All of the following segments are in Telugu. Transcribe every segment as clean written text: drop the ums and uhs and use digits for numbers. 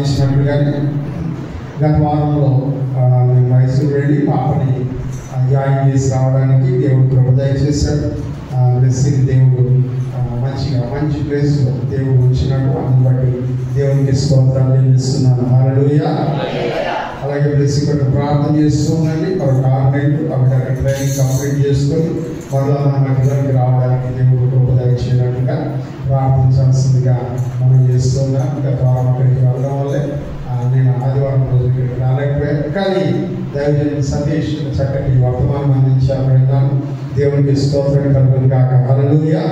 ప్రార్థించినట్లుగానే గత వారంలో నేను మైసూరు వెళ్ళి పాపని జాయిన్ చేసి రావడానికి దేవుడు కృప దయచేశాడు. బ్లెస్సింగ్ దేవుడు మంచి ప్లేస్లో దేవుడు ఉంచినాడు. అందుని బట్టి దేవునికి స్తోత్రాలు చెల్లిస్తున్నాను. హల్లెలూయా. అలాగే బ్లెస్సింగ్ బట్టి ప్రార్థన చేస్తుందండి. ఒక 6 నెలలు అక్కడ ట్రైనింగ్ కంప్లీట్ చేసుకొని మరలా మన మధ్యలోకి రావడానికి దేవుడు కృప దయచేయడానికి ప్రార్థించాల్సిందిగా మనం చేస్తున్నాం. గత వారం అక్కడికి వెళ్ళడం వల్లే నేను ఆదివారం రోజు ఇక్కడికి రాలేకపోయాను. కానీ దైవజనుడు సతీష్ చక్కటి వర్తమానం అందించారు. విన్నాను. దేవునికి స్తోత్రం కలుగును గాక. హల్లెలూయా.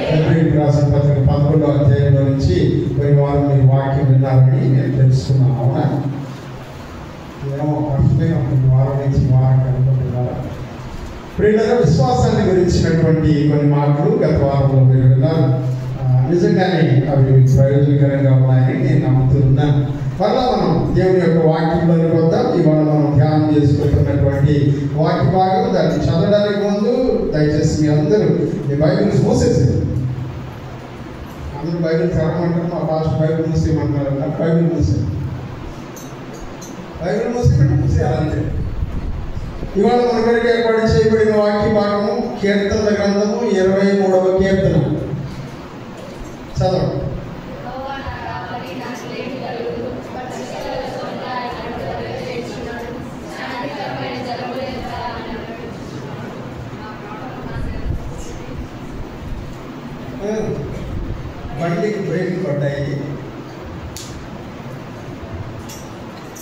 ఫిబ్రవరి రాసిన పత్రిక 11వ అధ్యాయంలో నుంచి కొన్ని వారం మీరు వాక్యం విన్నారని నేను తెలుసుకున్నాను. అవునా? ఏమో మర్చిపోయినా కొన్ని వారం నుంచి వారం అనుకుంటున్నారా? ప్రియులారా, విశ్వాసాన్ని గురించినటువంటి కొన్ని మాటలు గత వారంలో మీరు విన్నారు. నిజంగానే అవి ప్రయోజనకరంగా ఉన్నాయని నేను నమ్ముతున్నాను. మరలా మనం దేవుని యొక్క వాక్యంలోకి వద్దాం. ఇవాళ మనం ధ్యానం చేసుకుంటున్నటువంటి వాక్య భాగం, దాన్ని చదవడానికి ముందు దయచేసి మీ అందరూ మీ బైబిల్స్ మూసేసేది. అందరూ బైబిల్ చదవమంటారు, మా పాస్ట్ బైబిల్ మూసేయమంటారు. బైబిల్ మూసేయాలంటే ఇవాళ మన కొరకు ఏర్పాటు చేయబడిన వాక్య భాగము కీర్తనల గ్రంథము 23వ కీర్తన. చదవండి. బండికి బ్రేక్ పడ్డాయి.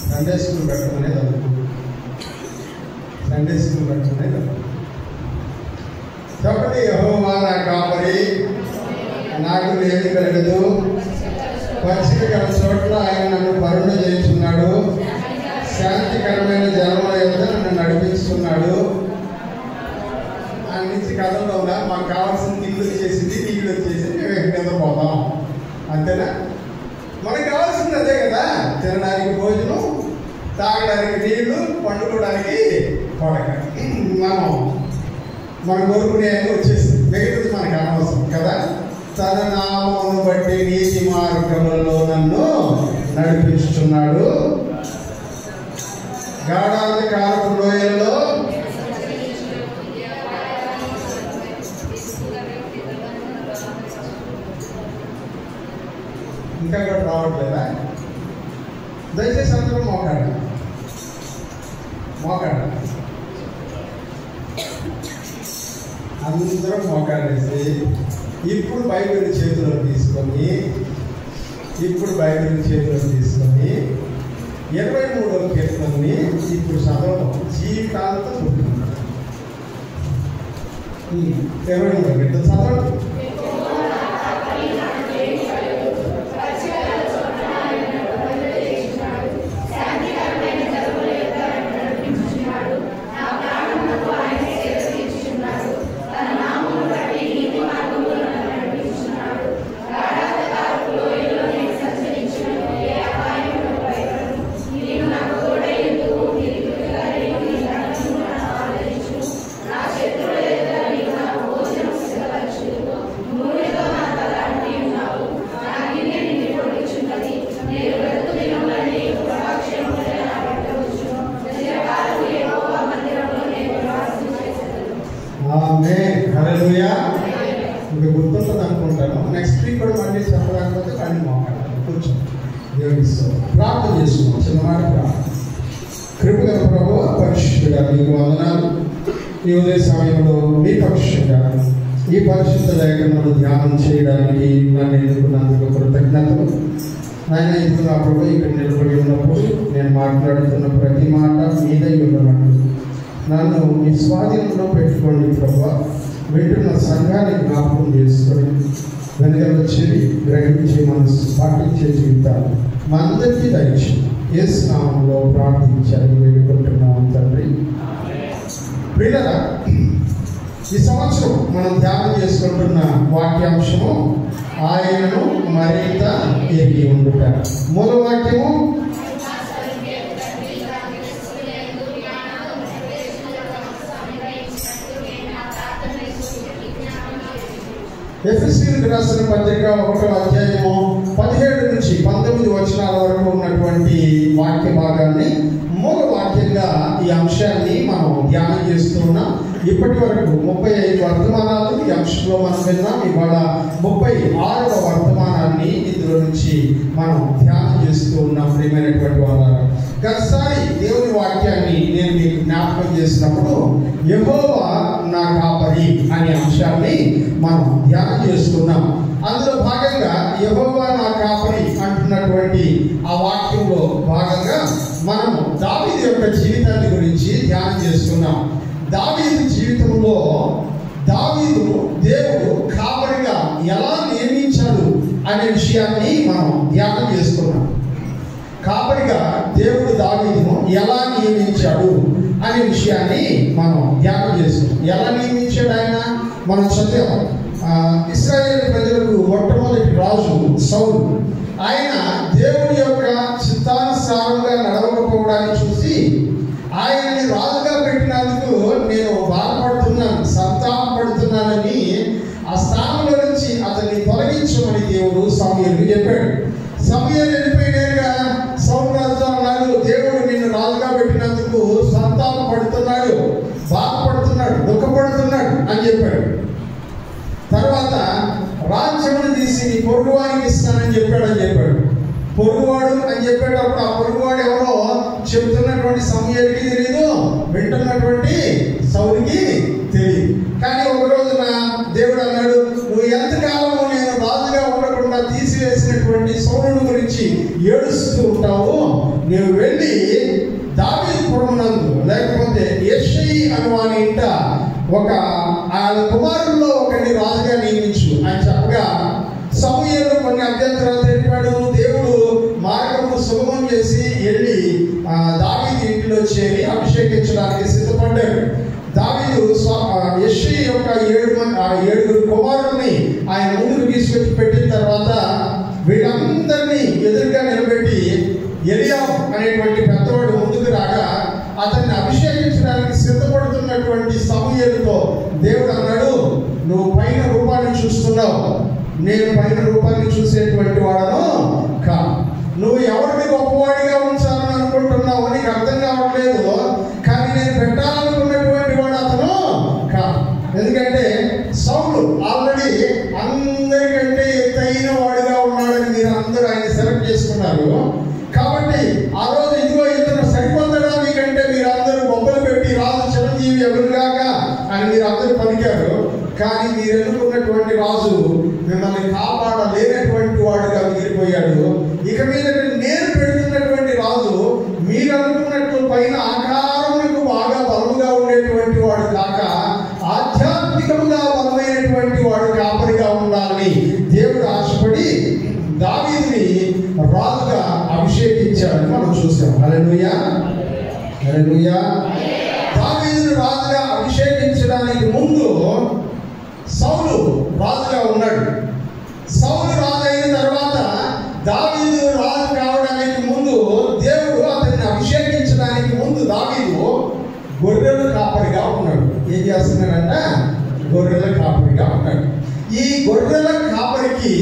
సండే స్కూల్ పెట్టమనే అనుకుంటున్నాను. సండే స్కూల్ పెట్టమనే చెప్పండి. యెహోవా నా కాపరి, నాకు లేమి కలగదు. పచ్చిక గల చోట్ల ఆయన నన్ను పరుణ చేస్తున్నాడు. శాంతికరమైన జలముల యొద్ద నన్ను నడిపిస్తున్నాడు. ఆ నుంచి కథలో ఉన్నా మాకు కావాల్సిన నీళ్ళు వచ్చేసింది, నీళ్ళు వచ్చేసింది, మేము ఎక్కడ పోతాం. అంతేనా? మనకు కావాల్సింది అదే కదా. తినడానికి భోజనం, తాగడానికి నీళ్లు, పండుకోవడానికి పడక. మనం కోరుకునే వచ్చేసింది. మిగతాది మనకు అనవసరం కదా. తన నామమును బట్టి నీతి మార్గములలో నన్ను నడిపిస్తున్నాడు. గాఢాంధకారపు లోయల్లో ఇంకా కూడా రావట్లేదా? దయచేసి అందరూ మోకాడు అందరూ మోకాడేసి ఇప్పుడు బైబిల్ చేతిలో తీసుకొని 23వ కీర్తనని ఇప్పుడు చదవడం జీవితాలతో పుట్టుకుంటారు. 23వ కీర్తన చదవడం. హల్లెలూయా. ఇంకా గుర్తుంటుంది అనుకుంటాను. నెక్స్ట్ వీక్ కూడా మళ్ళీ చెప్పలేకపోతే కానీ మాట్లాడాలి. కొంచెం దేవుని ప్రార్థన చేసుకున్నాం. చిన్నమాట ప్రార్థన. కృపగల ప్రభువా, పరిశుద్ధుడా మీకు వందనాలు. ఈ ఉదయ సమయంలో మీ పక్షంగా ఈ పరిశుద్ధ లేఖనములు ధ్యానం చేయడానికి నన్ను ఎన్నుకున్నందుకు కృతజ్ఞతలు. ఆయన ఇప్పుడు నా ప్రభు ఇక్కడ నిలబడి ఉన్నప్పుడు నేను మాట్లాడుతున్న ప్రతి మాట మీదై ఉన్నట్టు నన్ను మీ స్వాధీనంలో పెట్టుకోండి ప్రభువా. వింటున్న సంఘాన్ని జ్ఞాపకం చేసుకొని వెనుకల చెవి గ్రహించే మనసు పాటించే జీవితాలు మా అందరికీ దయచేసి యేసు నామములో ప్రార్థించాలి వేడుకుంటున్నాం తండ్రి. ప్రియులారా, ఈ సంవత్సరం మనం ధ్యానం చేసుకుంటున్న వాక్యాంశము ఆయనను మరింత ఎరిగి ఉండుట. మూల వాక్యము ఎఫెసీయులకు కొరింథీయులకు రాసిన పత్రిక 1వ అధ్యాయము 17 నుంచి 19 వచనాల వరకు ఉన్నటువంటి వాక్య భాగాన్ని మూల వాక్యంగా ఈ అంశాన్ని మనం ధ్యానం చేస్తున్నాం. ఇప్పటి వరకు 35 వర్తమానాలు ఈ అంశంలో మనం విన్నాం. ఇవాళ 36వ వర్తమానాన్ని ఇందులో నుంచి మనం ధ్యానం చేస్తూ ఉన్నాం. ప్రియమైనటువంటి వాళ్ళ గతసారి దేవుని వాక్యాన్ని నేను మీకు జ్ఞాపకం చేసినప్పుడు యెహోవా నా కాపరి అనే అంశాన్ని మనం ధ్యానం చేస్తున్నాం. అందులో భాగంగా యెహోవా నా కాపరి అంటున్నటువంటి ఆ వాక్యంలో భాగంగా మనం దావీదు యొక్క జీవితాన్ని గురించి ధ్యానం చేస్తున్నాం. దావీదు జీవితంలో దావీదు దేవుడు కాపరిగా ఎలా నియమించాడు అనే విషయాన్ని మనం ధ్యానం చేస్తున్నాం. కాపరిగా దేవుడు దావీదును ఎలా నియమించాడు అనే విషయాన్ని మనం ధ్యానం చేస్తున్నాం. ఎలా నియమించాడు ఆయన మనం చదివాం. ఇశ్రాయేలు ప్రజలకు మొట్టమొదటి రాజు సౌలు. ఆయన దేవుని యొక్క చిత్తానుసారంగా నడవకపోవడాన్ని చూసి ఆయన్ని రాజుగా పెట్టినందుకు నేను బాధపడుతున్నాను, సంతాపడుతున్నానని ఆ స్థానంలో నుంచి అతన్ని తొలగించమని దేవుడు సమూయేలుకు చెప్పాడు. సమూయేలు వెళ్ళిపోయినారుగా సౌలు రాజు అన్నాడు, దేవుడు నిన్ను రాజుగా పెట్టినందుకు సంతాపడుతున్నాడు, బాధపడుతున్నాడు, దుఃఖపడుతున్నాడు అని చెప్పాడు. తర్వాత రాజ్యమును తీసి నీ పొరుగువానికి ఇస్తానని చెప్పాడు. పొరుగువాడు అని చెప్పేటప్పుడు ఆ పొరుగువాడు ఎవరో చెబుతున్నటువంటి సమూయేలుకి తెలియదు, వింటున్నటువంటి సౌలుకి తెలియదు. కానీ ఒక రోజున దేవుడు అన్నాడు, నువ్వు ఎంతకాలము నేను రాజుగా ఉండకుండా తీసివేసినటువంటి సౌలుని గురించి ఏడుస్తూ ఉంటావు, నువ్వు వెళ్ళి దావీదు పురమునందు లేకపోతే యెష్షయి అనువాని ఇంట ఒక ఆయన కుమారుల్లో ఒకరిని రాజుగా నియమించు అని చెప్పగా సమూయేలు కొన్ని అభ్యంతరాలు తెలిపాడు. దేవుడు మార్గము సుగమం చేసి వెళ్ళి దావీదు ఇంటిలో చేరి అభిషేకించడానికి సిద్ధపడ్డాడు. దావీదు యెష్షయి యొక్క 7 కుమారుల్ని ఆయన ముందుకు తీసుకొచ్చి పెట్టిన తర్వాత వీళ్ళందరినీ ఎదురుగా నిలబెట్టి ఎలియాబు అనేటువంటి పెద్దవాడు ముందుకు రాగా అతన్ని అభిషేకించడానికి సిద్ధపడుతున్నటువంటి సమూయేలుతో దేవుడు అన్నాడు, నువ్వు పైన రూపాన్ని చూస్తున్నావు, నేను పైన రూపాన్ని చూసేటువంటి వాడను కాదు. నువ్వు ఎవరిని గొప్పవాడిగా ఉంచాలని అనుకుంటున్నావు నీకు అర్థం కావట్లేదు, కానీ నేను పెట్టాలనుకున్నటువంటి వాడు అతను కాదు. ఎందుకంటే సౌలు ఆల్రెడీ అందరికంటే ఎత్తైన వాడుగా ఉన్నాడని మీరు అందరూ ఆయన సెలెక్ట్ చేసుకున్నారు. కాబట్టి ఆ రోజు ఇదిగో ఇతను సరిపోతాడా మీకంటే మీరు అందరూ బొమ్మలు పెట్టి రాజు చిరంజీవి ఎవరుగాక అని మీరు అందరూ పలికారు. కానీ మీరు ఎన్నుకున్నటువంటి రాజు మిమ్మల్ని కాపాడలేనటువంటి వాడుగా మిగిలిపోయాడు. ఇక మీద నేను పెడుతున్నటువంటి రాజు మీరు అనుకున్నట్టు పైన ఆకారములకు బాగా బలముగా ఉండేటువంటి వాడు కాక ఆధ్యాత్మికముగా బలమైనటువంటి వాడు కాపరిగా ఉండాలని దేవుడు ఆశపడి దావీదుని రాజుగా అభిషేకించాడని మనం చూసాం. హల్లెలూయా, హల్లెలూయా. దావీదుని రాజుగా అభిషేకించడానికి ముందు సౌలు రాజుగా ఉన్నాడు. సౌలు రాజు అయిన తర్వాత దావీదు రాజు కావడానికి ముందు దేవుడు అతన్ని అభిషేకించడానికి ముందు దావీదు గొర్రెల కాపరిగా ఉన్నాడు. ఏం చేస్తున్నాడంట? గొర్రెల కాపరిగా ఉన్నాడు. ఈ గొర్రెల కాపరికి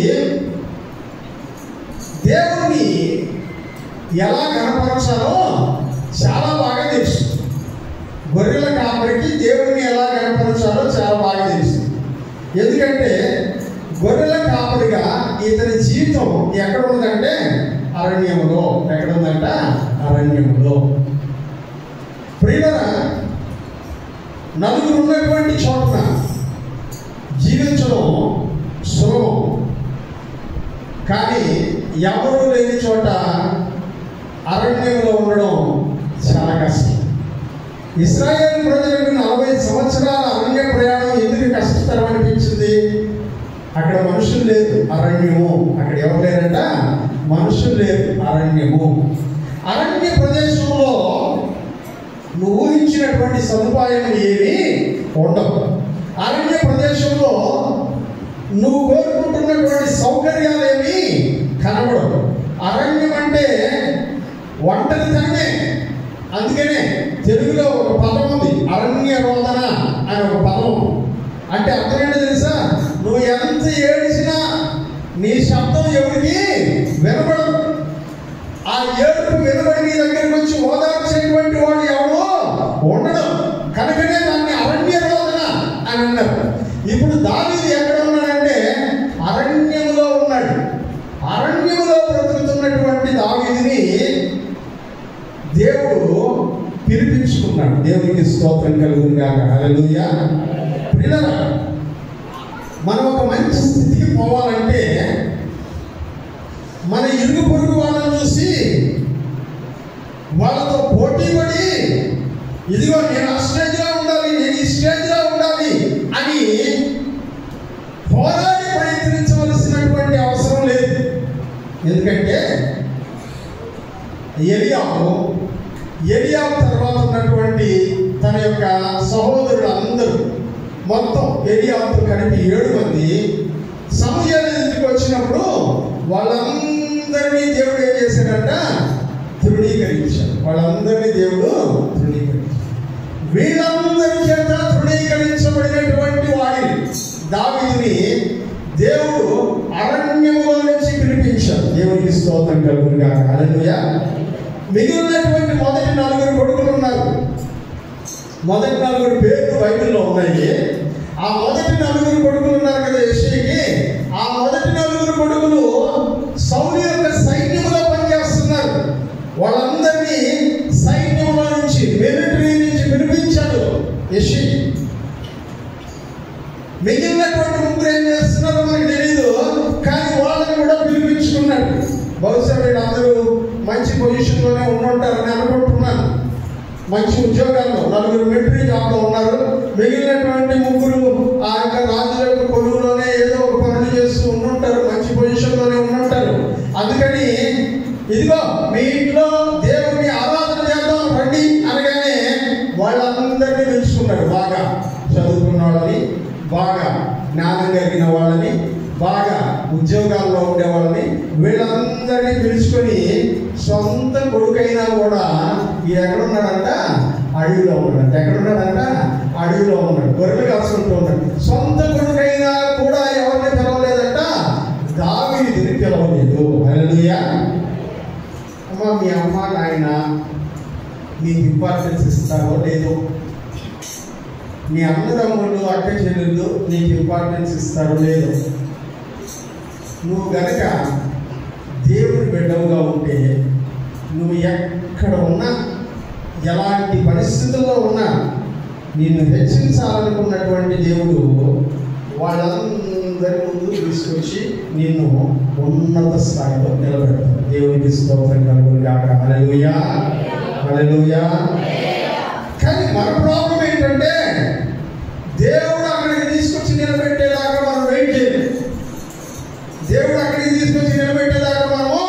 దేవుణ్ణి ఎలా కనపరచాలో చాలా బాగా తెలుసు. గొర్రెల కాపరికి దేవుణ్ణి ఎలా కనపరచాలో చాలా బాగా తెలుసు. ఎందుకంటే గొర్రెల కాపరిగా ఇతని జీవితం ఎక్కడ ఉందంటే అరణ్యములో. ఎక్కడ ఉందంట? అరణ్యములో. ప్రియులారా, నలుగురు ఉన్నటువంటి చోటున జీవించడం సులభం, కానీ ఎవరు లేని చోట అరణ్యంలో ఉండడం చాలా కష్టం. ఇశ్రాయేలు ప్రజలకు 40 సంవత్సరాల అరణ్య ప్రయాణం ఎందుకు కష్టతరం అనిపించింది? అక్కడ మనుషులు లేరు, అరణ్యము. అక్కడ ఎవరు లేరంట? మనుషులు లేరు, అరణ్యము. అరణ్య ప్రదేశంలో నువ్వు ఊహించినటువంటి సదుపాయాలు ఏమీ ఉండవు. అరణ్య ప్రదేశంలో నువ్వు కోరుకుంటున్నటువంటి సౌకర్యాలు ఏమీ కనబడవు. అరణ్యం అంటే ఒంటరితనమే. అందుకనే తెలుగులో ఒక పదం ఉంది, అరణ్య రోదన అని ఒక పదం. అంటే అర్థం ఏంటో తెలుసా? నువ్వు ఎంత ఏడిచినా నీ శబ్దం ఎవరికి వినబడదు. ఆ ఏడుపు వినబడి నీ దగ్గరికి వచ్చి ఓదార్చేటువంటి వాడు ఎవడో ఉండడం. కనుకనే దాన్ని అరణ్య రోదన అని అన్నారు. ఇప్పుడు దావీదు ఎక్కడ ఉన్నాడంటే అరణ్యములో ఉన్నాడు. అరణ్యములో బ్రతుకుతున్నటువంటి దావీదుని దేవుడు పిలిపించుకున్నాడు. దేవునికి స్తోత్రం కలుగును గాక. హల్లెలూయా. ప్రియులారా, మనం ఒక మంచి స్థితికి పోవాలంటే మన ఇరుగు పొరుగు వాళ్ళని చూసి వాళ్ళతో పోటీ పడి ఇదిగో నేను ఆ స్టేజ్లో ఉండాలి, నేను ఈ స్టేజ్లో ఉండాలి అని పోరాడి ప్రయత్నించవలసినటువంటి అవసరం లేదు. ఎందుకంటే ఎలియాబు తర్వాత ఉన్నటువంటి తన యొక్క సహోదరులు అందరూ మొత్తం ఎలియాబుతో కలిపి 7 మంది సమూయేలు ఇంటికి వచ్చినప్పుడు వాళ్ళందరినీ దేవుడు ఏం చేశాడంట? తృణీకరించాడు. వాళ్ళందరినీ దేవుడు తృణీకరించాడు. వీళ్ళందరి చేత తృణీకరించబడినటువంటి వాడిని దావీదుని దేవుడు అరణ్యములో నుంచి పిలిపించాడు. దేవునికి స్తోత్రం కలుగును గాక. హల్లెలూయా. మిగిలినటువంటి మొదటి 4 కొడుకులు ఉన్నారు. మొదటి 4 పేర్లు బైబిల్లో ఉన్నాయి. ఆ మొదటి 4 కొడుకులు ఉన్నారు కదా యెష్షయికి. ఆ మొదటి 4 కొడుకులు సౌలు యొక్క సైన్యంలో పనిచేస్తున్నారు. వాళ్ళందరినీ సైన్యంలో నుంచి, మిలిటరీ నుంచి పిలిపించాడు యెష్షయి. మిగిలినటువంటి 3 ఏం చేస్తున్నారో మనకు తెలీదు, కానీ వాళ్ళని కూడా పిలిపించుకున్నాడు. బహుశా వీళ్ళందరూ మంచి పొజిషన్లోనే ఉండుంటారని అనుకుంటున్నాను. మంచి ఉద్యోగాల్లో 4 మిలిటరీ జాబ్లో ఉన్నారు. మిగిలినటువంటి 3 ఆ యొక్క రాజుల యొక్క కొలువులోనే ఏదో ఒక పనులు చేస్తూ ఉండుంటారు, మంచి పొజిషన్లోనే ఉండుంటారు. అందుకని ఇదిగో మీ ఇంట్లో దేవుని ఆరాధన చేద్దాం రండి అనగానే వాళ్ళందరినీ పిలుచుకున్నాడు. బాగా చదువుకున్న వాళ్ళని, బాగా జ్ఞానం కలిగిన వాళ్ళని, బాగా ఉద్యోగాల్లో ఉండే వాళ్ళని, వీళ్ళందరినీ పిలుచుకొని సొంత కొడుకైనా కూడా ఎక్కడున్నాడంట? అడవిలో ఉన్నాడు. ఎక్కడున్నాడంట? అడవిలో ఉన్నాడు. గొర్రెలు కాసుకుంటూ ఉన్నాడు. సొంత కొడుకైనా కూడా ఎవరిని పిలవలేదంట? దావీదుని పిలవలేదు. హల్లెలూయా. అమ్మ, మీ అమ్మ నాయన మీకు ఇంపార్టెన్స్ ఇస్తారో లేదో, మీ అన్నదమ్ముళ్ళు అక్క చెల్లెళ్ళు నీకు ఇంపార్టెన్స్ ఇస్తారో లేదో, నువ్వు గనక దేవుని బిడ్డవుగా ఉంటే నువ్వు ఎక్కడ ఉన్నా, ఎలాంటి పరిస్థితుల్లో ఉన్నా, నిన్ను హెచ్చించాలనుకున్నటువంటి దేవుడు వాళ్ళందరి ముందు తీసుకొచ్చి నిన్ను ఉన్నత స్థాయిలో నిలబెడతాడు. దేవునికి స్తోత్రం కలుగును గాక. హల్లెలూయా. హల్లెలూయా. కానీ మన ప్రాబ్లం ఏంటంటే దేవుడు అక్కడికి తీసుకొచ్చి నిలబెట్టేదాకా మనం వెయిట్ చేయలేం. దేవుడు అక్కడికి తీసుకొచ్చి నిలబెట్టేదాకా మనము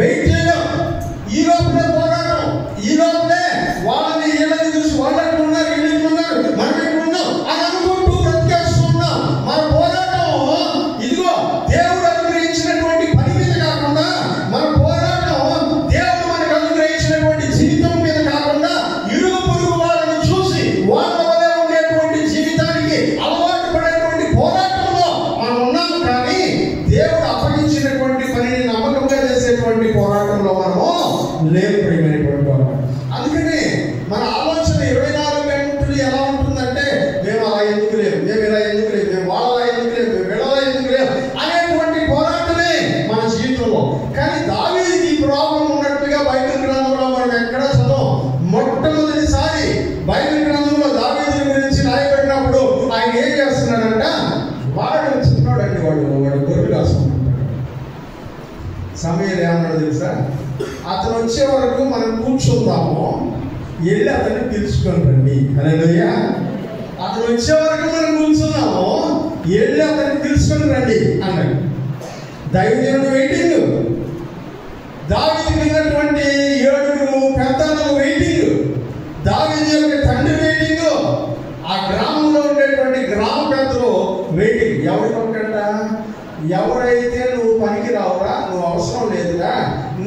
వెయిట్ చేయలేం. ఈ లోపలే పోరాటం, ఈ లోపలే వాళ్ళని వీళ్ళని చూసి వాళ్ళు ఎక్కడ ఉన్నారు, వీళ్ళు ఎక్కడ ఉన్నారు, మనం ఎక్కడ ఉన్నాం అని అనుకుంటూ బ్రతికేస్తున్నాం. మన పోరాటం ఇదిగో దేవుడు అనుగ్రహించినటువంటి పని మీద కాకుండా, మన పోరాటం దేవుడు మనకు అనుగ్రహించినటువంటి జీవితం మీద కాకుండా, ఇరుగు పొరుగు వాళ్ళని చూసి వాళ్ళ వల్ల ఉండేటువంటి జీవితానికి అలవాటు పడేటువంటి పోరాటంలో మనం ఉన్నాము. కానీ దేవుడు అప్పగించినటువంటి పనిని నమ్మకంగా చేసేటువంటి పోరాటంలో మనము లేదు. ప్రియమైనటువంటి వాళ్ళు, అందుకని మన ఆలోచన 24 గంటలు ఎలా ఉంటుందంటే మేము అలా ఎందుకు లేవు, మేము ఇలా ఎందుకు లేవు, మేము వాళ్ళలా ఎందుకు లేవు, మేము వీళ్ళలా ఎందుకు లేవు అనేటువంటి పోరాటమే మన జీవితంలో. కానీ దావీదుకి ఈ ప్రాబ్లం ఉన్నట్టుగా బైబిల్ గ్రంథంలో మనం ఎక్కడ చదవం. మొట్టమొదటిసారి బైబిల్ గ్రంథంలో దావీదు గురించి రాయబడినప్పుడు ఆయన ఏం చేస్తున్నాడంట? వాడు చిన్నాడండి, వాడు గొర్రెలు కాసుకుంటాడు. సమయాలు ఏమన్నాడు తెలుసా? అతను వచ్చే వరకు మనం కూర్చుందాము, వెళ్ళి అతన్ని పిలుచుకొని రండి. హల్లెలూయా. అతను వచ్చే వరకు మనం కూర్చున్నాము, వెళ్ళి అతన్ని పిలుచుకొని రండి అన్నాడు. దైవజనుడు వెయిటింగ్, దావీదు ఉన్నటువంటి 7 పెద్దలు వెయిటింగ్, దావీదు యొక్క తండ్రి వెయిటింగ్, ఆ గ్రామంలో ఉండేటువంటి గ్రామ పెద్దలు వెయిటింగ్. ఎవరి పక్కన? ఎవరైతే నువ్వు పనికి రావురా, నువ్వు అవసరం లేదురా,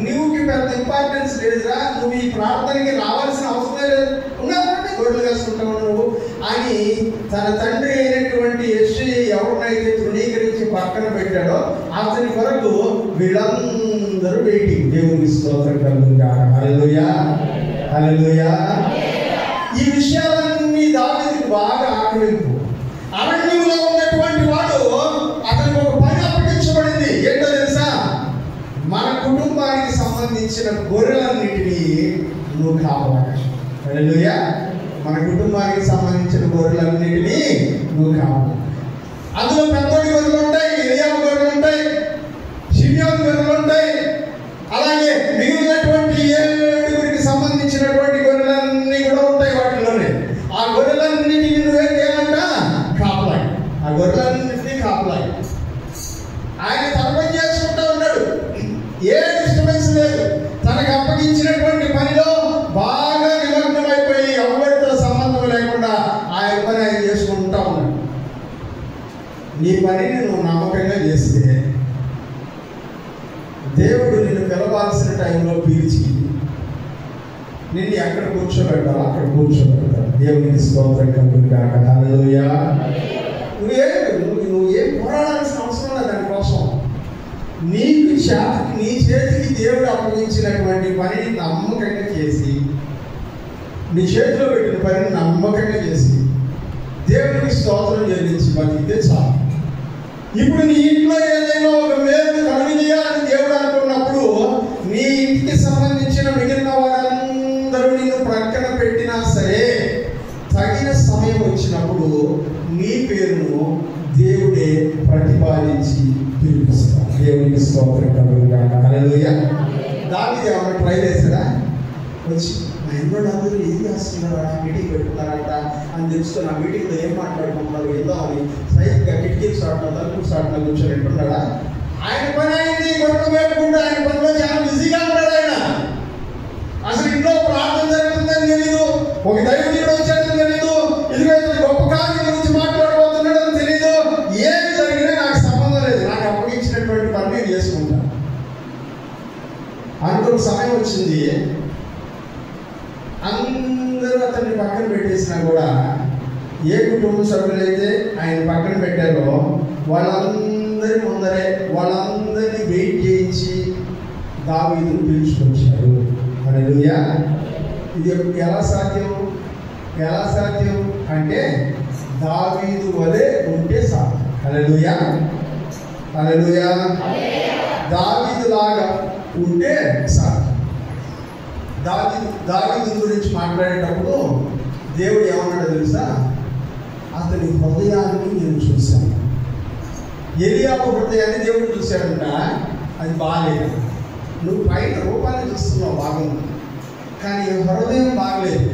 నువ్వుకి పెద్ద ఇంపార్టెన్స్ లేదురా, నువ్వు ఈ ప్రార్థనకి రావాల్సిన అవసరం లేదు, ఉన్నారంటే గొడ్లు కాసుకుంటావు నువ్వు అని తన తండ్రి అయినటువంటి యెష్షయి ఎవరినైతే తృణీకరించాడో పక్కన పెట్టాడో అతని కొరకు వీళ్ళందరూ వెయిటింగ్. దేవునికి స్తోత్రం కలుగునుగాక. హల్లెలూయా, హల్లెలూయా. ఈ విషయాలన్నీ దావీదుకు బాగా ఆకలింపు. అరణ్యంలో ఉన్నటువంటి వాడు అతనికి ఒక పని అప్పగించబడింది. ఏంటో తెలుసా? మన కుటుంబానికి సంబంధించిన గొర్రెలన్నిటినీ నువ్వు కాపాడాలి. హల్లెలూయా. మన కుటుంబానికి సంబంధించిన గొర్రెలన్నిటినీ నువ్వు కాపాడాలి. అందులో పెద్దోడి గొర్రెలు ఉంటాయి, ఎలియాబు గొర్రెలు ఉంటాయి, షిమ్యోను గొర్రెలు ఉంటాయి. అలాగే మిగిలినటువంటి 7 సంబంధించినటువంటి గొర్రెలన్నీ కూడా ఉంటాయి వాటిలోనే. ఆ గొర్రెలన్నిటినీ నువ్వేం చేయాలంట? కాపలాయి. ఆ గొర్రెలన్నింటినీ కాపలాయి. ఆయన తర్పం చేసుకుంటూ ఉన్నాడు. ఏ డిస్టర్బెన్స్ లేదు. తనకు అప్పగించినటువంటి పనిలో బాగా నిమగ్నమైపోయి ఎవరితో సంబంధం లేకుండా ఆయన పని ఆయన చేసుకుంటూ ఉన్నాడు. నీ పనిని నువ్వు నమ్మకంగా చేస్తే దేవుడు నిన్ను పిలవాల్సిన టైంలో పిలిచి నిన్ను ఎక్కడ కూర్చోబెట్టాలో అక్కడ కూర్చోబెడతాడు. దేవునికి స్తోత్రం కలుగునుగాక. హల్లెలూయా. నువ్వేం పోరాడాల్సిన అవసరం లేదు దానికోసం. నీ చేతికి దేవుడు అప్పగించినటువంటి పనిని నమ్మకంగా చేసి, నీ చేతిలో పెట్టిన పనిని నమ్మకంగా చేసి దేవునికి స్తోత్రం చెల్లించి బతికితే చాలు. ఇప్పుడు నీ ఇంట్లో ఏదైనా ఒక మేలు కలుగజేయాలని దేవుడు అనుకున్నప్పుడు నీ ఇంటికి సంబంధించిన మిగిలిన వారందరూ నిన్ను ప్రక్కన పెట్టినా సరే తగిన సమయం వచ్చినప్పుడు నీ పేరును దేవుడే ప్రతిపాదించి పిలిపిస్తాడు. దేవునికి స్తోత్రం కలుగునుగాక. హల్లెలూయా. దావీదు ఏమన్నా ట్రై చేశాడా? వచ్చి మా ఇంట్లో అందరూ ఏం చేస్తున్నారా, మీటింగ్ పెట్టుకున్నారంట అని తెలుసుకుని ఆ మీటింగ్లో ఏం మాట్లాడుకుంటున్నారు వెళ్దాం అని సైడ్గా కిటికీలు సాటున తలుపులు సాటున కూర్చొని వింటున్నాడా? ఆయన పని అయింది గొడవ పెట్టుకుంటే ఆయన పనిలో చాలా బిజీగా ఉన్నాడు. ఆయన అసలు ఇంట్లో ప్రార్థన జరుగుతుందని తెలీదు, ఒక దైవజనుడు వచ్చాడని తెలీదు, ఇదిగో గొప్ప కార్యం గురించి మాట్లాడబోతున్నాడని తెలీదు. ఏమి జరిగినా నాకు సంబంధం లేదు, నాకు అప్పగించినటువంటి పని నేను చేసుకుంటాను అనుకున్న సమయం వచ్చింది. అందరూ అతన్ని పక్కన పెట్టేసినా కూడా ఏ కుటుంబ సభ్యులైతే ఆయన పక్కన పెట్టారో వాళ్ళందరి ముందరే వాళ్ళందరినీ వెయిట్ చేయించి దావీదును పిలుచుకొచ్చారు. హల్లెలూయా. ఇది ఎలా సాధ్యం? ఎలా సాధ్యం అంటే దావీదు వలె ఉంటే సాధ్యం. హల్లెలూయా, హల్లెలూయా. దావీదు లాగా ఉంటే సాధ్యం. దావీదు గురించి మాట్లాడేటప్పుడు దేవుడు ఏమన్నాడో తెలుసా? అతని హృదయాన్ని నేను చూశాను. ఎలియాబు హృదయాన్ని దేవుడు చూశాడంట. అది బాగలేదు. నువ్వు పైన రూపాన్ని చూస్తున్నావు బాగుంది, కానీ హృదయం బాగలేదు.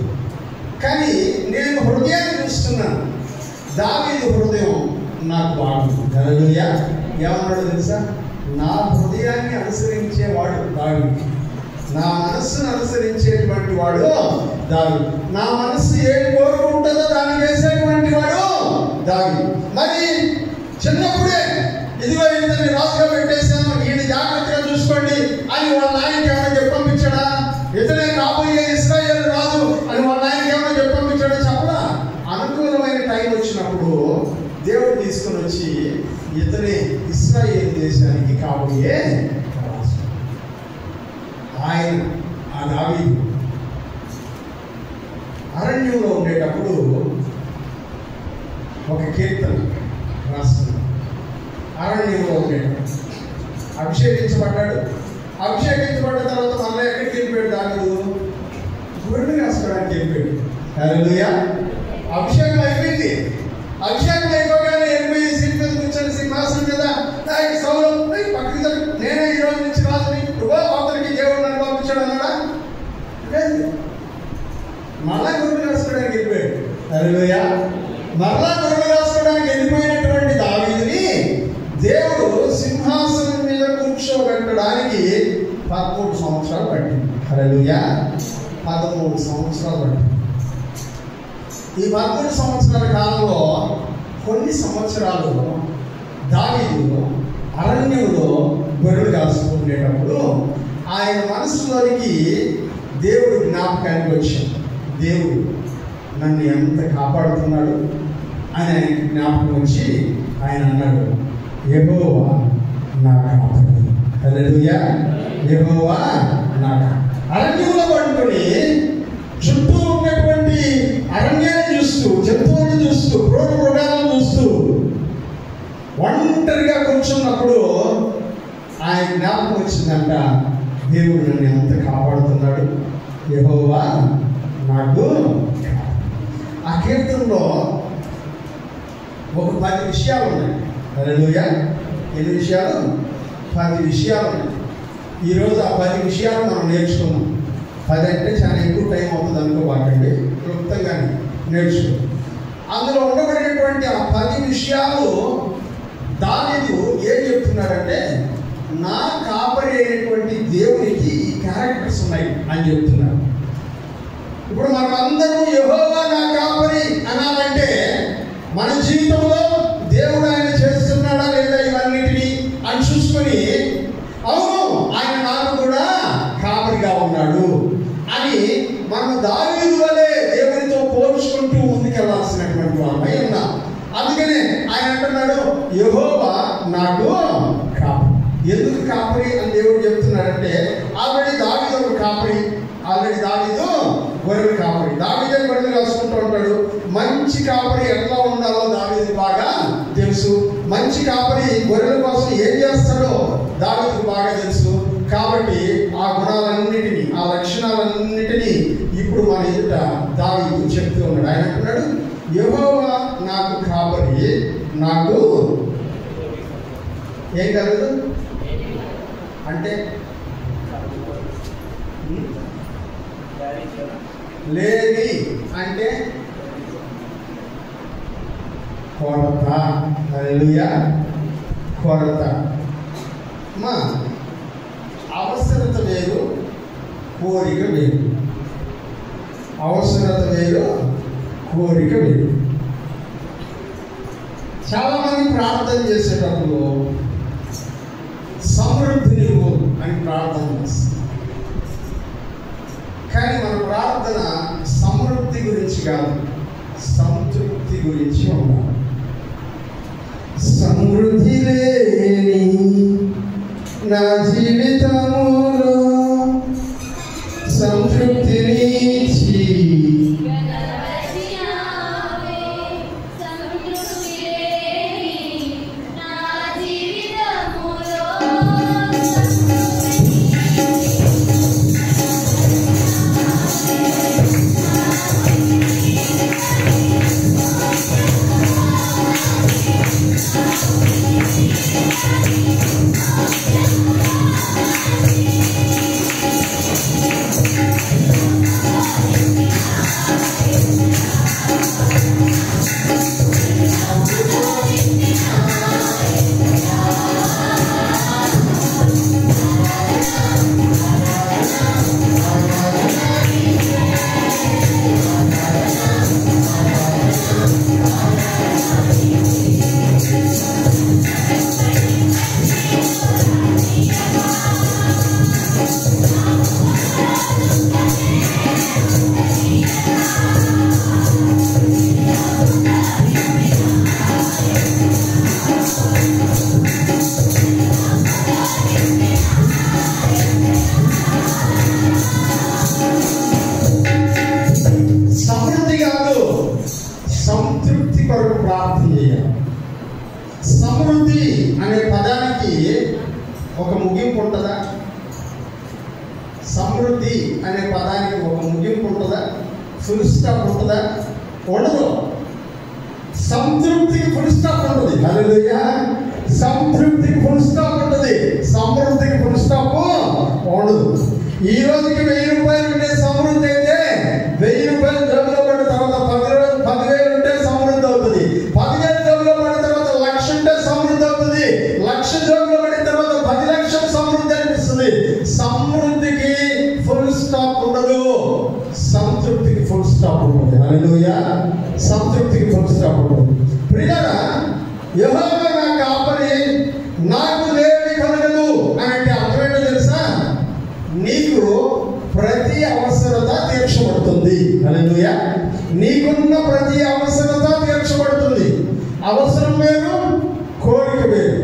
కానీ నేను హృదయాన్ని చూస్తున్నాను. దావీదు హృదయం నాకు బాగుంది. హల్లెలూయా. ఏమన్నాడో తెలుసా? నా హృదయాన్ని అనుసరించేవాడు దావీదు, నా మనస్సును అనుసరించేటువంటి వాడు దావీదు. నా మనస్సు ఏది కోరుకుంటుందో దాన్ని చేసేటువంటి వాడు దావీదు. మరి చిన్నప్పుడే ఇదిగో ఇంతని రాజుగా పెట్టేశాను, ఈయన జాగ్రత్తగా చూసుకోండి అని వాళ్ళ నాయనకి ఏమైనా చెప్పి పంపించాడా? ఇతనే కాబోయే ఇశ్రాయేలు రాజు అని వాళ్ళ నాయనకి ఏమైనా చెప్పి పంపించాడా? చెప్పడా. అనుకూలమైన టైం వచ్చినప్పుడు దేవుడు తీసుకొని వచ్చి ఇతనే ఇశ్రాయేలు దేశానికి కాబోయే రాజు. ఆయన ఆ దావీదు అరణ్యంలో ఉండేటప్పుడు ఒక కీర్తన రాస్తున్నాడు. అరణ్యంలో ఉండేటప్పుడు అభిషేకించబడ్డాడు. అభిషేకించబడ్డ తర్వాత మళ్ళీ ఎక్కడికి వెళ్ళిపోయాడు? దావీదు గొర్రెలు కాసుకోవడానికి వెళ్ళిపోయాడు. హల్లెలూయా. అభిషేకం అయిపోయింది. అభిషేకం అయిపోగానే వెళ్ళిపోయి సీట్ మీద కూర్చొని సింహాసనం మీద సౌలు పక్కకి నేనే ఈ రోజు నుంచి రాజుని, అవతలికి దేవుడు నన్ను పంపించాడు అన్నాడా? లేదు. మళ్ళా గొర్రెలు కాసుకోవడానికి వెళ్ళిపోయాడు. హల్లెలూయా. మరలా గొర్రెలు కాసుకోవడానికి వెళ్ళిపోయినటువంటి దావీదుని దేవుడు సింహాసనం మీద కూర్చోబెట్టడానికి 13 సంవత్సరాలు పట్టింది. హల్లెలూయా. 13 సంవత్సరాలు పట్టింది. ఈ 13 సంవత్సరాల కాలంలో కొన్ని సంవత్సరాలు దావీదు అరణ్యంలో గొర్రెలు కాసుకుంటేటప్పుడు ఆయన మనసులోనికి దేవుడు జ్ఞాపకానికి వచ్చాడు. దేవుడు నన్ను ఎంత కాపాడుతున్నాడు అని ఆయన జ్ఞాపకం వచ్చి ఆయన అన్నాడు, యెహోవా నా కాపరి. హల్లెలూయా. యెహోవా నా అరణ్యంలో పడుకొని చుట్టూ ఉన్నటువంటి అరణ్యాన్ని చూస్తూ, జంతువులను చూస్తూ, క్రూర మృగాలను చూస్తూ ఒంటరిగా కూర్చున్నప్పుడు ఆయన జ్ఞాపకం వచ్చిందంట, దేవుడు నన్ను ఎంత కాపాడుతున్నాడు, యెహోవా నాకు. ఆ కీర్తనలో ఒక 10 విషయాలు ఉన్నాయి. హల్లెలూయా. ఎన్ని విషయాలు? 10 విషయాలు ఉన్నాయి. ఈరోజు ఆ 10 విషయాలు మనం నేర్చుకున్నాం. 10 అంటే చాలా ఎక్కువ టైం అవుతుంది అనుకోబాకండి, క్లుప్తంగానే నేర్చుకున్నాం. అందులో ఉండబడినటువంటి ఆ 10 విషయాలు దావీదు ఏం చెప్తున్నాడంటే, నా కాపరి అయినటువంటి దేవునికి ఈ క్యారెక్టర్స్ ఉన్నాయి అని చెప్తున్నాడు. ఇప్పుడు మనం అందరూ యెహోవా నా కాపరి అనాలంటే మన జీవితంలో దేవుడు ఆయన చేస్తున్నాడా లేదా ఇవన్నిటినీ అని చూసుకొని, అవును ఆయన నాకు కూడా కాపరిగా ఉన్నాడు అని మనం దావీదు వలె దేవునితో పోల్చుకుంటూ ముందుకెళ్లాల్సినటువంటి వాళ్ళమై ఉన్నాం. అందుకనే ఆయన అంటున్నాడు, యెహోవా నాకు కాపరి. ఎందుకు కాపరి అని దేవుడు చెప్తున్నాడంటే, ఆల్రెడీ దావీదు ఒక కాపరి, ఆల్రెడీ దావీదు గొర్రెల కాపరి. దావీదే గొర్రెలు రాసుకుంటూ ఉంటాడు. మంచి కాపరి ఎట్లా ఉండాలో దావీదు బాగా తెలుసు. మంచి కాపరి గొర్రెల కోసం ఏం చేస్తాడో దావీదుకు బాగా తెలుసు. కాబట్టి ఆ గుణాలన్నిటినీ, ఆ లక్షణాలన్నిటినీ ఇప్పుడు మన ఎదుట దావీదు చెప్తూ ఉన్నాడు. ఆయన అంటున్నాడు, యెహోవా నాకు కాపరి, నాకు ఏం కలదు అంటే లేని అంటే కొరత. హల్లెలూయా. కొరత. మా అవసరత వేరు, కోరిక వేరు. అవసరత వేరు, కోరిక వేరు. చాలామంది ప్రార్థన చేసేటప్పుడు సమృద్ధిని అని ప్రార్థన చేస్తారు. కానీ మన ప్రార్థన సమృద్ధి గురించి కాదు, సంతృప్తి గురించి ఉండాలి. సమృద్ధి లేని నా జీవితములో సంతృప్తినిచ్చి సమృద్ధి అనే పదానికి ఒక ముగింపు ఉంటుందా? సమృద్ధి అనే పదానికి ఒక ముగింపు ఉంటుందా? ఫుల్ స్టాప్ ఉంటుందా? ఉండదు. సంతృప్తికి ఫుల్ స్టాప్ ఉంటుంది. హల్లెలూయా. సంతృప్తికి ఫుల్ స్టాప్ ఉంటుంది, సమృద్ధికి ఫుల్ స్టాప్ ఉండదు. ఈ రోజుకి 1000 రూపాయలు ఉంటే సమృద్ధి అయితే, 1000 రూపాయలు జబ్బులో పడిన తర్వాత 10,000 ఉంటే సమృద్ధి అవుతుంది. 10,000 జబ్బులో పడిన తర్వాత 1,00,000 ఉంటే సమృద్ధి అవుతుంది. 1,00,000 జబ్బులో పడిన తర్వాత 10 లక్షల సమృద్ధి అనిపిస్తుంది. సమృద్ధికి ఫుల్ స్టాప్ ఉండదు, సంతృప్తికి ఫుల్ స్టాప్ ఉంటుంది. హల్లెలూయా. సంతృప్తికి ఫుల్ స్టాప్ ఉంటుంది. ప్రియులారా, యెహోవా నా కాపరి, నాకు లేమి కలగదు అంటే అర్థం ఏంటో తెలుసా? నీకు ప్రతి అవసరత తీర్చబడుతుంది. హల్లెలూయా. నీకున్న ప్రతి అవసరత తీర్చబడుతుంది. అవసరం వేరు, కోరిక వేరు.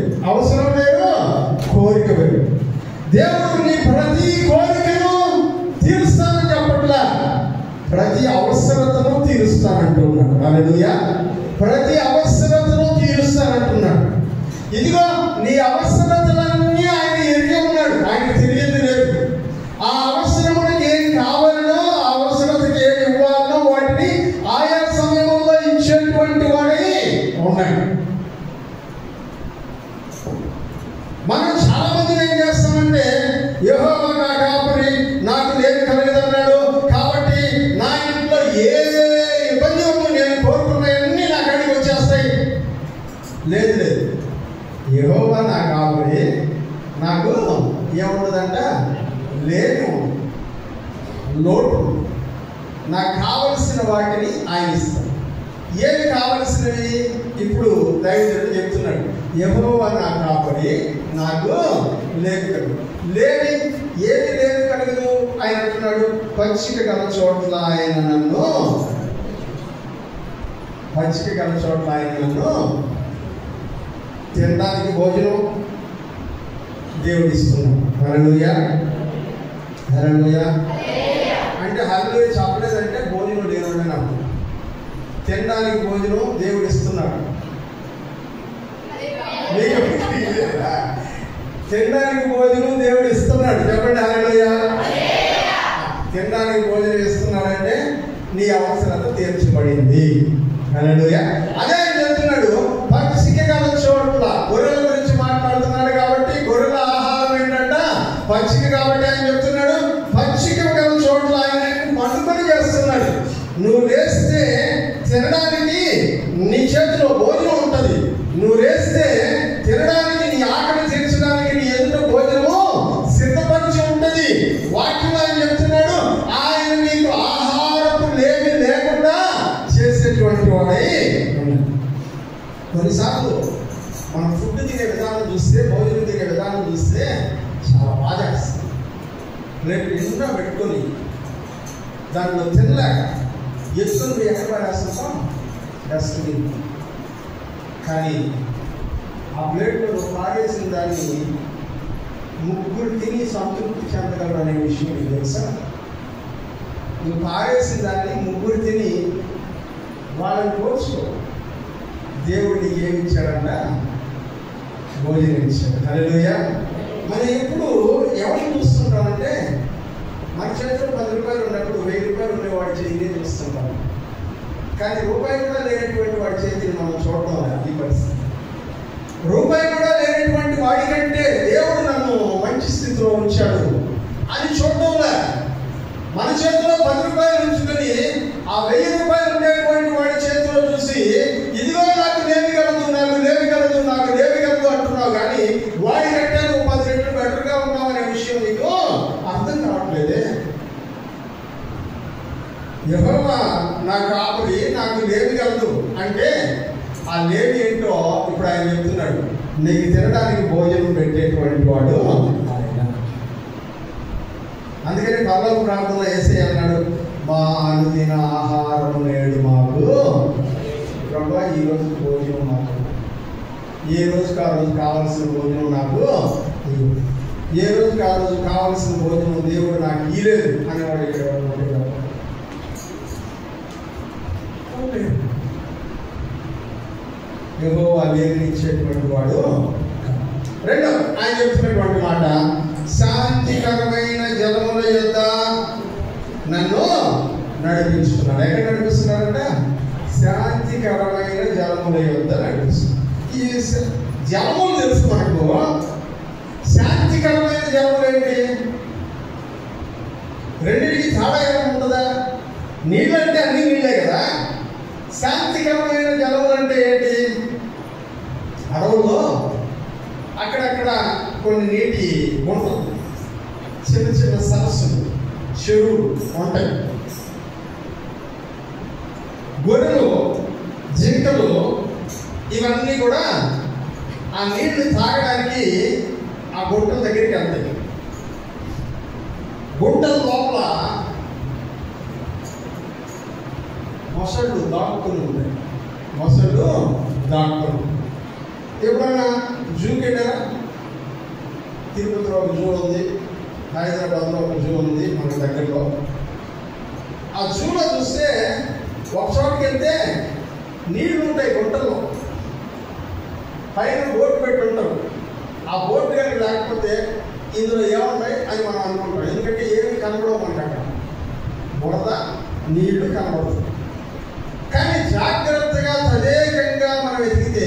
దేవుడు నీ ప్రతి కోరికను తీరుస్తానని చెప్పట్లా, ప్రతి అవసరతను తీరుస్తానంటున్నాడు. హల్లెలూయా. ప్రతి అవసరతను తీరుస్తానంటున్నాడు. ఇదిగో నీ అవసరతలన్నీ ఆయన ఎరిగి ఉన్నాడు, ఆయన తెలియదు లేదు. ఆ అవసరములకు ఏం కావాలనో, ఆ అవసరతకి ఏం ఇవ్వాలనో వాటిని ఆయా సమయంలో ఇచ్చేటువంటి వాడై ఉన్నాడు. మనం చాలా మంది ఏం చేస్తామంటే, యెహోవా నా కాపరి, నాకు లేమి కలగదన్నాడు కాబట్టి నా ఇంట్లో ఏ ఇబ్బంది ఉందో నేను కోరుకున్నాయన్నీ నా కాడికి వచ్చేస్తాయి. లేదు లేదు, యెహోవా నా కాపరి, నాకు ఏముండదంట, లేను, లోటు. నాకు కావలసిన వాటిని ఆయన ఇస్తాడు. ఏమి కావలసినవి? ఇప్పుడు దైవజనుడు చెప్తున్నాడు, యెహోవా నా కాపరి, నాకు లేమి కలుగు. లేని ఏమి లేమి కలుగదు ఆయన అంటున్నాడు, పచ్చిక గల చోట్ల ఆయన నన్ను, పచ్చిక గల చోట్ల ఆయన నన్ను తినడానికి భోజనం దేవుడు ఇస్తున్నాడు. హల్లెలూయా. హల్లెలూయా అంటే హల్లెలూయా చెప్పలేదంటే భోజనం లేదండి నాకు. తినడానికి భోజనం దేవుడు ఇస్తున్నాడు. తినడానికి భోజనం దేవుడు ఇస్తున్నాడు. చెప్పండి హల్లెలూయా. తినడానికి భోజనం ఇస్తున్నాడంటే నీ అవసరత తీర్చబడింది. హల్లెలూయా. అదే ఆయన చెప్తున్నాడు, పచ్చిక గల చోట్ల. గొర్రెల గురించి మాట్లాడుతున్నాడు కాబట్టి గొర్రెల ఆహారం ఏంటంట పచ్చిక. కాబట్టి ఆయన చెప్తున్నాడు, పచ్చిక గల చోట్ల ఆయన పండుగలు చేస్తున్నాడు. నువ్వు లేస్తే తినడానికి నీ చేతిలో భోజనం ఉంటుంది. నువ్వు లేస్తే తినడానికి, నీ ఆకలి తీర్చడానికి నీ ఎదుట భోజనము సిద్ధపరిచి ఉంటుంది. వాక్యంలో ఆయన చెప్తున్నాడు, ఆయన నీకు ఆహారపు లేమి లేకుండా చేసేటువంటి వాడై. కొన్నిసార్లు మనం ఫుడ్ తినే విధానం చూస్తే, భోజనం తినే విధానం చూస్తే చాలా బాధ వేస్తుంది. రేపు నిండా పెట్టుకొని దాంట్లో తినలేక ఎత్తుని ఎక్కడ పడేస్తాం, డస్ట్బిన్. కానీ ఆ ప్లేట్లో పాడేసిన దాన్ని ముగ్గురు తిని సంతృప్తి చెందగలరు అనే విషయం మీకు తెలుసా? నువ్వు పాడేసిన దాన్ని ముగ్గురు తిని వాళ్ళని కోర్చుకో. దేవుడిని ఏమి ఇచ్చాడంట? భోజనం ఇచ్చాడు. హల్లెలూయా. మనం ఎప్పుడు ఎవరిని చూస్తుంటామంటే, మన చేతిలో 10 రూపాయలు ఉన్నప్పుడు 1000 రూపాయలు ఉండేవాడి చేతిని చూస్తుంటాం. కానీ రూపాయి కూడా లేనటువంటి వాడి చేతిని మనం చూడటం ఈ పరిస్థితి. రూపాయి కూడా లేనటువంటి వాడికంటే దేవుడు నన్ను మంచి స్థితిలో ఉంచాడు అని చూడటంలా. మన చేతిలో 10 రూపాయలు ఉంచుకొని ఆ 1000 రూపాయలు ఉండేటువంటి వాడి చేతిలో చూసి, ఇదిగో నాకు లేమి కలదు, నాకు లేమి కలదు, నాకు లేమి కలదు అంటున్నావు. కానీ వాడి కంటే నువ్వు 10 రెట్లు బెటర్గా ఉన్నావు అనే విషయం నీకు అర్థం కావట్లేదే. యెహోవా నా కాపరి, నాకు లేమి కలదు అంటే ఆ లేమి ఏంటో ఇప్పుడు ఆయన చెప్తున్నాడు. నీకు తినడానికి భోజనం పెట్టేటువంటి వాడు ఆయన. అందుకని పరలోక ప్రార్థనలో యేసయ్య అన్నాడు, మా అనుదిన ఆహారం నేడు మాకు. ప్రభువా, ఈ రోజు భోజనం నాకు, ఏ రోజుకి ఆ రోజు కావాల్సిన భోజనం నాకు, ఏ రోజుకి ఆ రోజు కావాల్సిన భోజనం దేవుడు నాకు ఇయ్యలేదు అనేవాడు ఇక్కడ. యెహోవా లేమిని ఇచ్చేటువంటి వాడు. రెండో ఆయన చెప్తున్నటువంటి మాట, శాంతికరమైన జలముల యొద్ద నన్ను నడిపించుతున్నాడు. ఎక్కడ నడిపిస్తున్నాడంట? శాంతికరమైన జలముల యొద్ద నడిపిస్తున్నాడు. ఈ జలములు తెలుసు మనకు. శాంతికరమైన జలములు ఏంటి? రెండింటికి తేడా ఏమైనా ఉంటుందా? నీళ్ళంటే అన్ని నీళ్ళే కదా. శాంతికరమైన జలములు అంటే ఏంటి? అడవుల్లో అక్కడక్కడ కొన్ని నీటి గుంటలు, చిన్న చిన్న సరస్సులు, చెరువులు ఉంటాయి. గొర్రెలు, జింకలు ఇవన్నీ కూడా ఆ నీళ్లు తాగడానికి ఆ గుంటల దగ్గరికి వెళ్తాయి. గుంటల లోపల మొసళ్ళు దాక్కుని ఉంటాయి. మొసళ్ళు దాక్కుని ఎప్పుడన్నా జూకి వెళ్ళారా? తిరుపతిలో ఒక జూ ఉంది, హైదరాబాద్లో ఒక జూ ఉంది మన దగ్గరలో. ఆ జూలో చూస్తే ఒక చోటుకి వెళ్తే నీళ్లు ఉంటాయి గుంటల్లో, పైన బోట్ పెట్టి ఉంటారు. ఆ బోట్ కానీ లేకపోతే ఇందులో ఏమున్నాయి అని మనం అనుకుంటాం. ఎందుకంటే ఏమి కనబడవు మనకు, అక్కడ బురద నీళ్లు కనబడుతుంది. కానీ జాగ్రత్తగా తదేకంగా మనం వెతికితే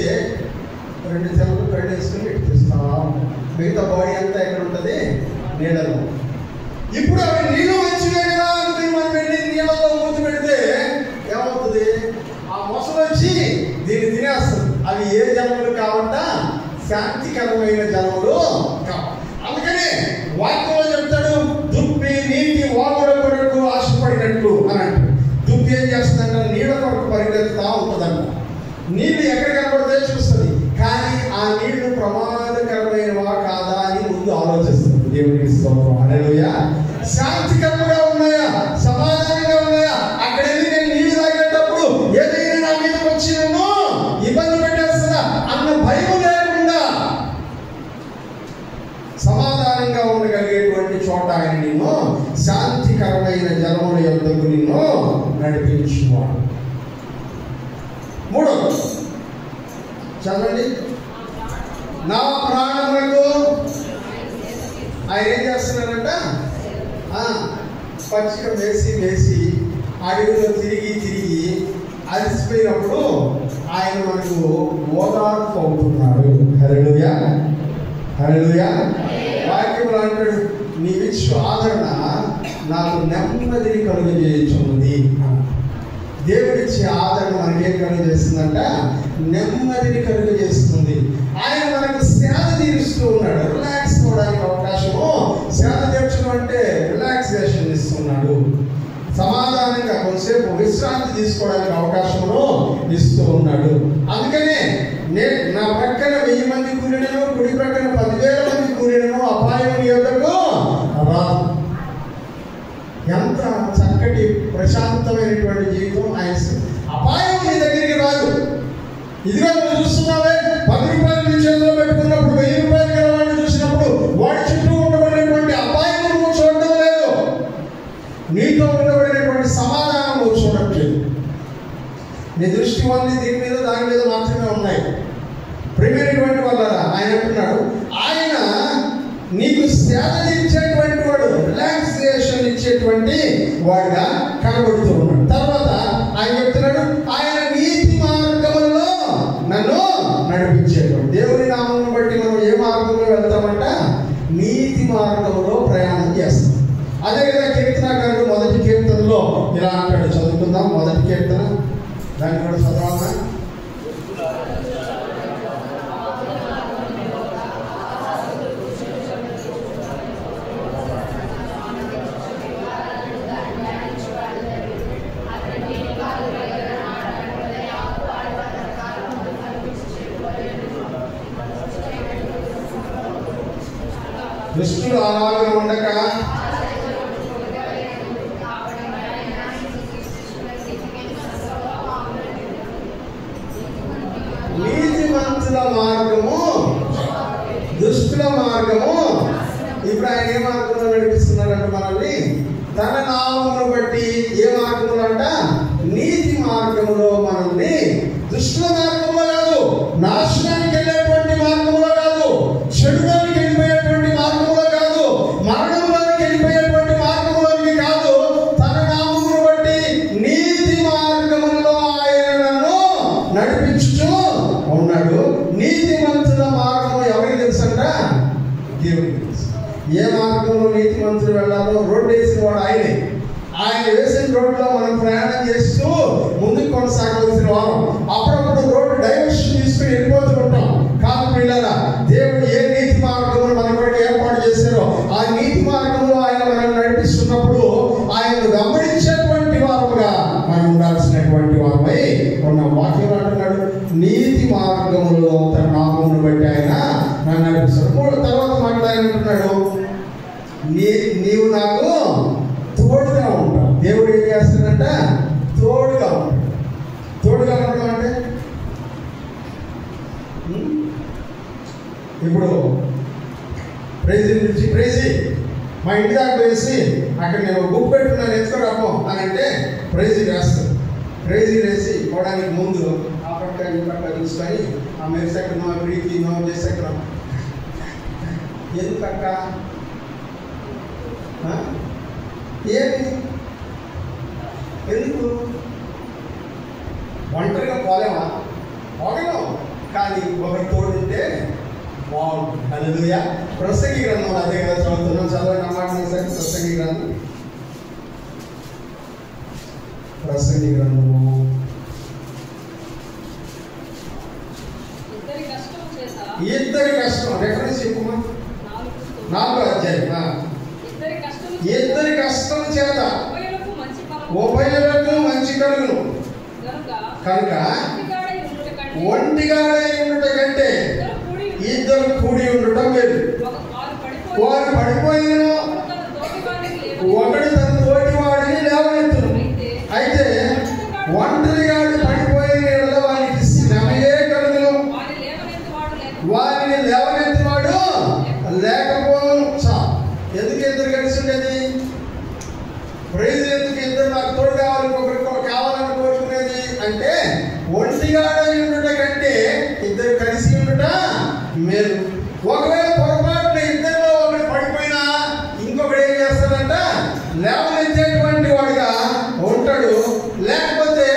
2 చెలలు వేసుకుని ఎట్టిస్తా ఉంటాం. మిగతా బాడీ అంతా ఎక్కడ ఉంటుంది? నీళ్ళలో. ఇప్పుడు అవి నీళ్ళు మంచివే కదా అనుకుని మనం వెళ్ళి నీళ్ళలో మూతి పెడితే ఏమవుతుంది? ఆ మొసలు వచ్చి దీన్ని తినేస్తుంది. అవి ఏ జలములు కావంట? శాంతికరమైన జలములు కావు. అందుకని వాక్యంలో చెప్తాడు, దుప్పి నీటి వాగుల కొరకు ఆశపడినట్లు అని అంటాడు. దుప్పి ఏం చేస్తుందంట? నీళ్ళ కొరకు పరిగెత్తుతా ఉంటుందంట. నీళ్లు ఎక్కడ కనబడితే చూస్తుంది, కానీ ఆ నీళ్లు ప్రమాదకరమైనవా కాదా అని ముందు ఆలోచిస్తుంది. దేవునికి స్తోత్రం. హల్లెలూయా. శాంతికరంగా ఉన్నాయా, సమాధానంగా ఉన్నాయా? అక్కడ వెళ్ళి నేను నీళ్లు తాగేటప్పుడు ఏదైనా నా మీదకి వచ్చి నన్ను ఇబ్బంది పెట్టేస్తుందా అన్న భయం లేకుండా సమాధానంగా ఉండగలిగేటువంటి చోట ఆయన నిన్ను శాంతికరమైన జలముల యొద్దకు నిన్ను నడిపించువాడు. 3 చదవండి. నా ప్రాణములకు ఆయన ఏం చేస్తున్నారంట? పచ్చిక వేసి అడవిలో తిరిగి అలసిపోయినప్పుడు ఆయన మనకు ఓదార్పు అవుతున్నాడు. హల్లెలూయా, హల్లెలూయా. వాక్యములు అంటాడు, నీ ఆదరణ నాకు నెమ్మదిని కలుగజేయుచున్నది. దేవుడిచ్చే ఆదరణ మనకేం కలుగజేస్తుందంట? నెమ్మదిని కలుగజేస్తుంది. ఆయన మనకు సేద తీరుస్తూ ఉన్నాడు. రిలాక్స్ అవ్వడానికి అవకాశము, సేద తీర్చడం అంటే రిలాక్సేషన్ ఇస్తున్నాడు. సమాధానంగా కొంతసేపు విశ్రాంతి తీసుకోవడానికి అవకాశమును ఇస్తూ ఉన్నాడు. అందుకనే నా ప్రక్కన 1000 మంది కూడినను, కుడి ప్రక్కన 10,000 మంది కూడినను అపాయం యొద్దకు రాదు. ఎంత చక్కటి ప్రశాంతమైనటువంటి జీవితం ఆయన. అపాయం నీ దగ్గరికి రాదు. ఇదిగా నువ్వు చూస్తున్నావే, 10 రూపాయలు నీ చేతిలో పెట్టుకున్నప్పుడు 1000 రూపాయలు గల వాడిని చూసినప్పుడు వాడి చుట్టూ ఉండబడినటువంటి అపాయం నువ్వు చూడడం లేదు. నీతో ఉండబడినటువంటి సమాధానం నువ్వు చూడట్లేదు. నీ దృష్టి ఓన్లీ దీని మీద, దాని మీద మాత్రమే ఉన్నాయి. ప్రియమైనటువంటి వాళ్ళ ఆయన అంటున్నాడు, ఆయన నీకు సేద ఇచ్చేటువంటి వాడు, రిలాక్సేషన్ ఇచ్చేటువంటి వాడుగా కనబడుతూ ఉన్నాడు. తర్వాత ఆయన చెప్తున్నాడు, ఆయన నీతి మార్గంలో నన్ను నడిపించేవాడు. దేవుని నామం బట్టి మనం ఏ మార్గంలో వెళ్తామంట? నీతి మార్గంలో ప్రయాణం చేస్తాం. అదేవిధంగా కీర్తనకారుడు 1వ కీర్తనలో ఇలా అంటాడు. చదువుకుందాం 1వ కీర్తన, దాన్ని కూడా చదవాలా? దుష్టులు అలాగే ఉండక నీతిమంతుల మార్గము, దుష్టుల మార్గము. ఇప్పుడు ఆయన ఏ మార్గంలో నడిపిస్తున్నారంట మనల్ని? తన నామమును బట్టి. ఏ మార్గములు అంట? నీతి మార్గములో మనల్ని. దుష్టుల మార్గంలో కాదు, నాశనానికి వెళ్ళేటువంటి మార్గంలో కాదు, చెడులోనికి వెళ్ళిపోయేటువంటి మార్గంలో కాదు, మరణంలోనికి వెళ్ళిపోయేటువంటి మార్గంలోనికి కాదు. తన నామమును బట్టి నీతి మార్గములో ఆయన నన్ను నడిపించుతూ ఉన్నాడు. నీతిమంతుల మార్గము ఎవరికి తెలుసంట? దేవుడికి తెలుసు. ఏ మార్గంలో నీతిమంతులు వెళ్ళాలో రోడ్డు వేసిన వాడు ఆయనే. ఆయన వేసిన రోడ్లో మనం ప్రయాణం చేస్తూ ముందుకు కొనసాగవలసిన వారం. అప్పుడప్పుడు రోడ్డు డైవర్షన్ తీసుకుని వెళ్ళిపోతూ ఉంటాం. కాదు పిల్లరా, దేవుడు ఏ నీతి మార్గంలో మన కొరకు ఏర్పాటు చేశారో ఆ నీతి మార్గంలో ఆయన మనం నడిపిస్తున్నప్పుడు ఆయనను గమనించేటువంటి వారముగా మనం ఉండాల్సినటువంటి వారమై ఉన్న. వాక్యం అంటున్నాడు, నీతి మార్గములో తన నామమును బట్టి ఆయన నన్ను నడిపిస్తాడు. తర్వాత మాట ఆయన అంటున్నాడు, నీవు నాకు తోడుగా ఉంటావు. దేవుడు ఏం చేస్తాడంట? తోడుగా ఉంటాడు. తోడుగా ఉండడం అంటే ఇప్పుడు ప్రైజ్ మా ఇంటి దాకా వేసి అక్కడ నేను బుక్ పెట్టుకున్నాను ఎత్తుకోరాపో అని అంటే ప్రైజ్ వేస్తాను. ప్రైజ్ వేసి పోవడానికి ముందు ఆ పక్క ఈ పక్క చూసుకొని ఆ మెరిసి ఎక్కడో ప్రీతి నో చేసి ఎక్కడ ఎందుకక్క ఏమి ఎందుకు ఒంటరిగా పోలేమా? పోగలం, కానీ ఒకరి తోడుంటే బాగుంటుంది. హల్లెలూయా. ప్రసంగి గ్రంథం అదే కదా చదువుతున్నాం. చదవండి అన్నమాట. ప్రసంగి గ్రంథం, ప్రసంగి గ్రంథము ఇద్దరి కష్టం. రెఫరెన్స్ చెప్పుమా. 4వ అధ్యాయం. ఇద్దరి కష్టం చేత ఉభయులకు మంచి కలుగును కనుక ఒంటిగానే ఉండుట కంటే ఇద్దరు కూడి ఉండటం లేదు. వారు పడిపోయిన ఒకడు తన తోటి వాడిని లేవనెత్తును. అయితే ఒంటరిగా పడిపోయిన వారికి శ్రమయే కలుగును. వారిని లేవనెత్తివాడు లేకపోను. ఎందుకు ఇద్దరు కలిసి ఉండేది? ప్రైజ్ ఎందుకు ఇద్దరు నాకు తోడు కావాలి, ఒకరికి కావాలని కోరుకునేది అంటే ఒంటిగా ఉండుట కంటే ఇద్దరు కలిసి ఉండుట మేలు. ఒకవేళ పొరపాటున ఇద్దరిలో ఒకటి పడిపోయినా ఇంకొకటి ఏం చేస్తాడంట? లేవనెత్తేటువంటి వాడిగా ఉంటాడు. లేకపోతే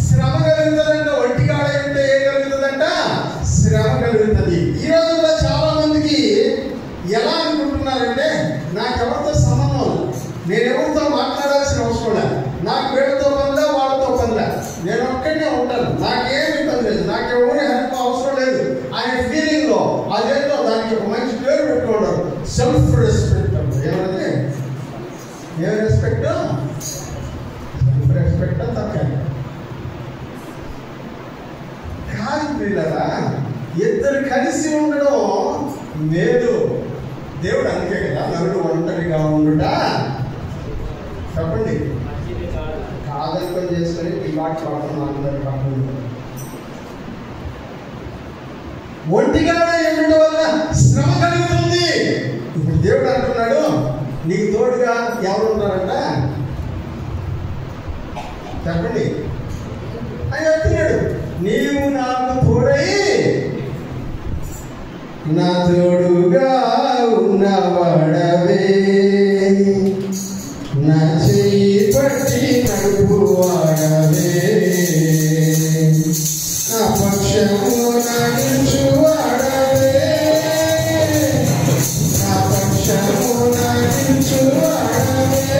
శ్రమ కలుగుతుందంట. ఒంటిగా ఉంటే ఏం కలుగుతుందంట? శ్రమ కలుగుతుంది. ఈ రోజుల్లో చాలా మందికి ఎలా అనుకుంటున్నారంటే నాకెవరితో సంబంధం, నేను ఎవరితో మాట్లాడాల్సిన అవసరం లేదు, నాకు వీళ్ళతో పనిలే వాళ్ళతో పనిలే, నేను ఒక్కడే ఉంటాను, నాకేమి ఇబ్బంది లేదు, నాకెవరి హెల్ప్ అవసరం లేదు అనే ఫీలింగ్ లో అదేంటో దానికి ఒక మంచి పేరు పెట్టుకోవడం సెల్ఫ్ రెస్పెక్ట్. ఏమన్నది? ఏ రెస్పెక్ట్? సెల్ఫ్ రెస్పెక్ట్ తక్కువ కాదు పిల్లరా. ఇద్దరు కలిసి ఉండడం మేలు. దేవుడు అందుకే కదా నరుడు ఒంటరిగా ఉండుట చెప్పండి కాదనుకొని చేసుకొని ఈ పాట పాడుతున్నాం అందరి కాకుండా. ఒంటిగానే ఉండడం వల్ల శ్రమ కలుగుతుంది. ఇప్పుడు దేవుడు అంటున్నాడు నీకు తోడుగా ఎవరు ఉన్నారంట చెప్పండి. ఆయన చెప్తున్నాడు నీవు నాకు తోడై నా తోడుగా ఉన్నవాడవే, నా చెయ్యి పట్టి నడుపువాడవే, నా పక్షము నడించువాడవే, నా పక్షము నడించువాడవే,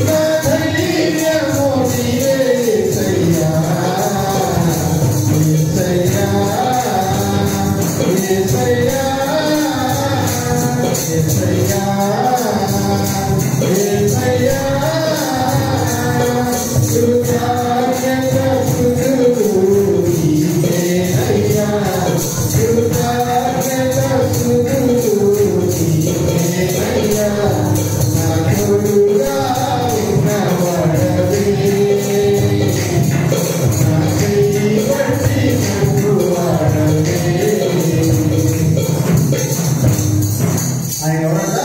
నా ధైర్యము నీవే యేసయ్యా, యేసయ్యా, యేసయ్యా, యేసయ్యా, యేసయ్యా, కృతజ్ఞతలు నీవేనయ్యా, కృతజ్ఞతలు నీవేనయ్యా, నా తోడుగా ఉన్నవాడవే, నా చెయ్యి పట్టి నడుపువాడవే. ఆయన ఎవరంట?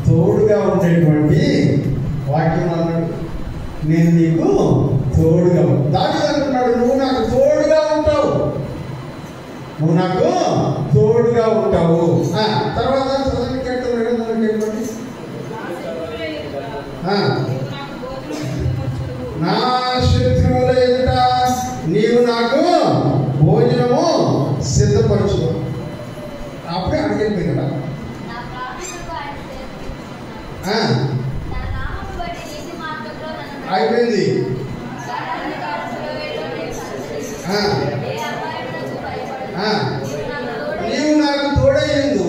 తోడుగా ఉండేటువంటి వాక్యం అన్నాడు నేను నీకు తోడుగా. దావీదు అంటున్నాడు నువ్వు నాకు తోడుగా ఉంటావు, నువ్వు నాకు తోడుగా ఉంటావు. తర్వాత నా శత్రువుల ఎదుట నీవు నాకు భోజనము సిద్ధపరచు. అప్పుడే అడిగింది కదా అయిపోయింది. నీవు నాకు తోడయ్యిందు,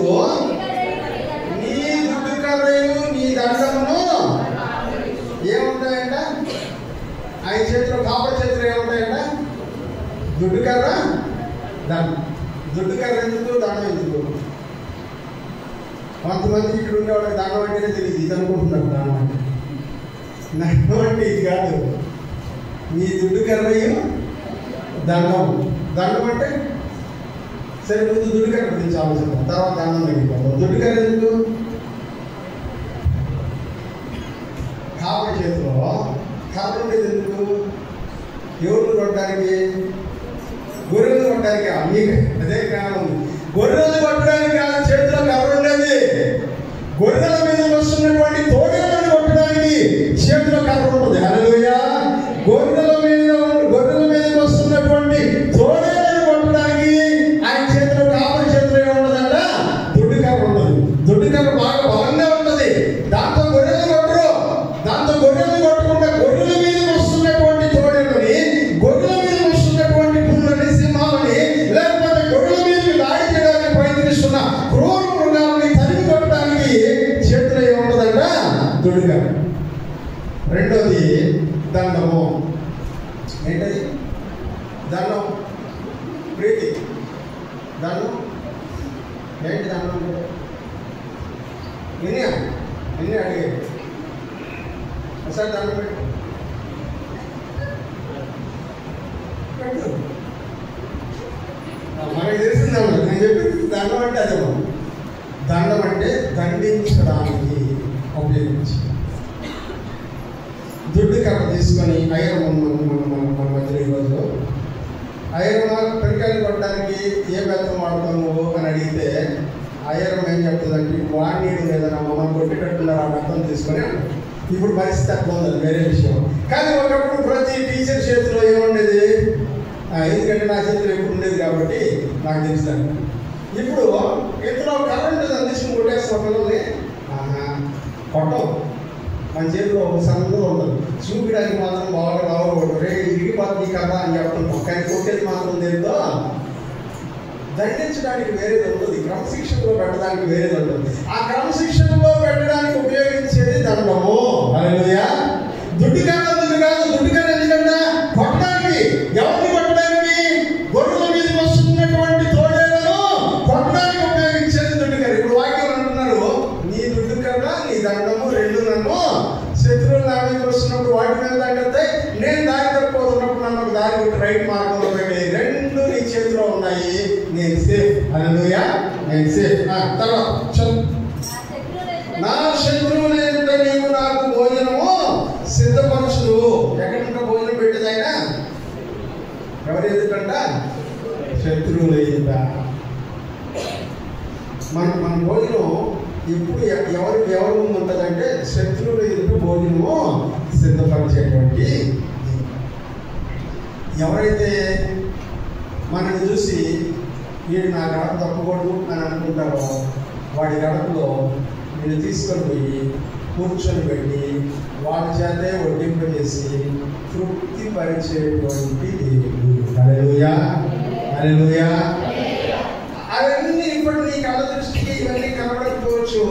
నీ దుడ్డు కర్రయు నీ దండమును ఏముంటాయంట? ఆయన చేతిలో కాపర చేతిలో ఏముంటాయంట? దుడ్డు కర్ర దండం. దుడ్డు కర్ర ఎందుకు, దండం ఎందుకు? కొంతమంది ఇక్కడ ఉండేవాళ్ళకి దండం అంటేనే తెలియదు, ఇది అనుకుంటున్నారు దండం అంటే. దండం అంటే ఇది కాదు, నీ దుడ్డు కర్రయ్యు దండం. దండం అంటే సరే ముందు దుడ్డు కర్ర గురించి ఆలోచిద్దాం, తర్వాత దండం తగ్గిపోతాం. దుడ్డు కర్ర ఎందుకు? కాపరి చేతిలో కర్ర ఉండేది ఎందుకు? ఎవరు కొట్టడానికి? గొర్రెలు కొట్టడానికి. మీకు అదే కారణం. గొర్రెలు కొట్టడానికి కాదు చేతిలో కర్ర ఉండేది. గొర్రెల మీద వస్తున్నటువంటి తోడేలను కొట్టడానికి చేతిలో కర్ర ఉంటుంది. హల్లెలూయా. గొర్రెల మీద వస్తున్నటువంటి తోడేలను కొట్టడానికి ఆయన చేతిలో కాపరి చేతిలో ఏముండదంట? దుడ్డు కర్ర ఉంటుంది. దుడ్డు కర్ర బాగా బలంగా ఉంటుంది. దాంతో గొర్రెలు కొట్టరు. దాంతో గొర్రెలు కొట్టకుండా గొర్రెల మీద వస్తున్నటువంటి తోడేలని, గొర్రెల మీద వస్తున్నటువంటి పుల్లని, సింహాలని, లేకపోతే గొర్రెల మీద దాడి చేయడానికి ప్రయత్నిస్తున్న క్రూర మృగాలని తరిమి కొట్టడానికి చేతిలో ఏముంటుందంట? దుడ్డు కర్ర. రెండోది దండము. ఏంటది? దండం. ప్రీతి. దండం ఏంటి? దండం ఎన్ని అడిగారు? ఒకసారి దండం పెట్టు. మనకి తెలిసిందమ్మా. నేను చెప్పింది దండం అంటే అదేమో. దండం అంటే దండించడానికి ఉపయోగించి దుడ్డు కర్ర తీసుకొని ఐరన్ మన మధ్యలో ఈరోజు ఐరన్ పెరికాయలు కొట్టడానికి ఏ బెత్తం వాడతావు నువ్వు అని అడిగితే ఐరన్ ఏం చెప్తుందంటే వాడినీడు లేదన్నా మనం కొట్టేటట్టున్నారు ఆ బెత్తం తీసుకొని. ఇప్పుడు పరిస్థితి అట్లా ఉంది, వేరే విషయం. కానీ ఒకప్పుడు ప్రతి టీచర్ చేతిలో ఏముండేది? ఎందుకంటే నా చేతిలో ఎప్పుడు ఉండేది కాబట్టి నాకు తెలుస్తాను. ఇప్పుడు ఇందులో కరెంట్ అందించుకుని కొట్టేస్తాం పిల్లల్ని. కొట్టం. మన చేతిలో ఒక సన్నగా ఉంటుంది. చూపించడానికి మాత్రం బాగా రావకూడదు. రే ఇరిగిపోతుంది కదా అని చెప్తుంటాం. కానీ కొట్టేది మాత్రం తెలుదో. దండించడానికి వేరేది ఉంటుంది, క్రమశిక్షణలో పెట్టడానికి వేరేది ఉంటుంది. ఆ క్రమశిక్షణలో పెట్టడానికి ఉపయోగించేది దండము. హల్లెలూయా. దుడ్డు కన్నా దుడ్డు కాదు. దుడ్డు కన్నా ఎందుకంటే కొట్టడానికి. ఎవరిని కొట్టడానికి? గొర్రెల మీద వస్తున్నటువంటి తోడేలను కొట్టడానికి ఉపయోగించేది దుడ్డు కర్ర. ఇప్పుడు వాక్యం అంటున్నారు, నీ దుడ్డు కన్నా నీ దండము రెండు నన్ను శత్రువులు నా మీద వస్తున్నప్పుడు వాటి మీద దండతాయి. నేను దారి తప్పిపోతున్నప్పుడు నన్ను ఒక దారి కొట్టి రైట్ మార్గంలో పెట్టే రెండు నీ చేతిలో ఉన్నాయి. నేను సేఫ్. హల్లెలూయా. నేను సేఫ్. తర్వాత నా శత్రువులు ఎదుట నీవు నాకు భోజనము సిద్ధపరచుదు. ఎక్కడంటే భోజనం పెట్టేది ఆయన? ఎవరు ఎదుటంట? శత్రువులు ఎదుట. మన భోజనం ఇప్పుడు ఎవరి ముందు ఉంటుందంటే శత్రువులు ఎదుట భోజనము సిద్ధపరిచేటువంటి. ఎవరైతే మనల్ని చూసి వీడు నా గడప తప్పకూడదు అని అనుకుంటారో వాడి గడపలో వీళ్ళు తీసుకొని పోయి కూర్చొని పెట్టి వాళ్ళ చేతే వడ్డింపజేసి తృప్తి పరిచేటువంటి దేవుడు. హల్లెలూయా. హల్లెలూయా. అవన్నీ ఇప్పుడు నీ కళ్ళ దృష్టికి ఇవన్నీ కనబడకపోవచ్చు,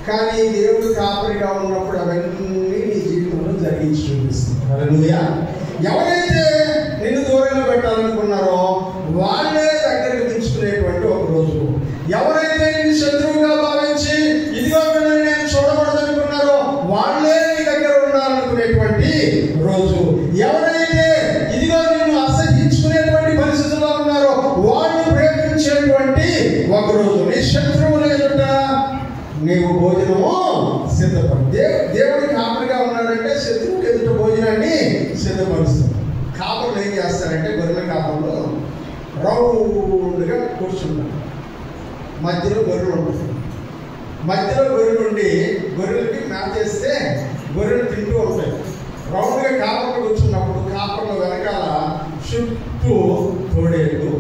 కానీ దేవుడు కాపరిగా ఉన్నప్పుడు అవన్నీ నీ జీవితంలో జరిగించి చూపిస్తుంది. హల్లెలూయా. ఎవరైతే నిన్ను దూరంగా పెట్టాలనుకున్నారో వాళ్ళే దగ్గరికి దించుకునేటువంటి ఒక రోజు. ఎవరైతే నిన్ను శత్రువుగా భావించి ఇదిగో నేను చూడకూడదనుకున్నారో వాళ్ళే నీ దగ్గర ఉండాలనుకునేటువంటి రోజు. ఎవరైతే ఇదిగో నిన్ను అసహించుకునేటువంటి పరిస్థితుల్లో ఉన్నారో వాళ్ళు ప్రేమించేటువంటి ఒక రోజు. నీ శత్రువుల ఎదుట నీవు భోజనము సిద్ధపడి. దేవుడి కాపరిగా ఉన్నాడంటే శత్రువుకి ఎదుట భోజనాన్ని సిద్ధపరుస్తుంది. కాపర్లు ఏం చేస్తారంటే గొర్రెల కాపర్లు రౌండ్గా కూర్చుంటారు. మధ్యలో గొర్రెలు ఉంటుంది. మధ్యలో గొర్రెలు ఉండి గొర్రెలకి మ్యాప్ చేస్తే గొర్రెలు తింటూ ఉంటాయి. రౌండ్గా కాపర్లు కూర్చున్నప్పుడు కాపర్ల వెనకాల చుట్టూ తోడేళ్ళు,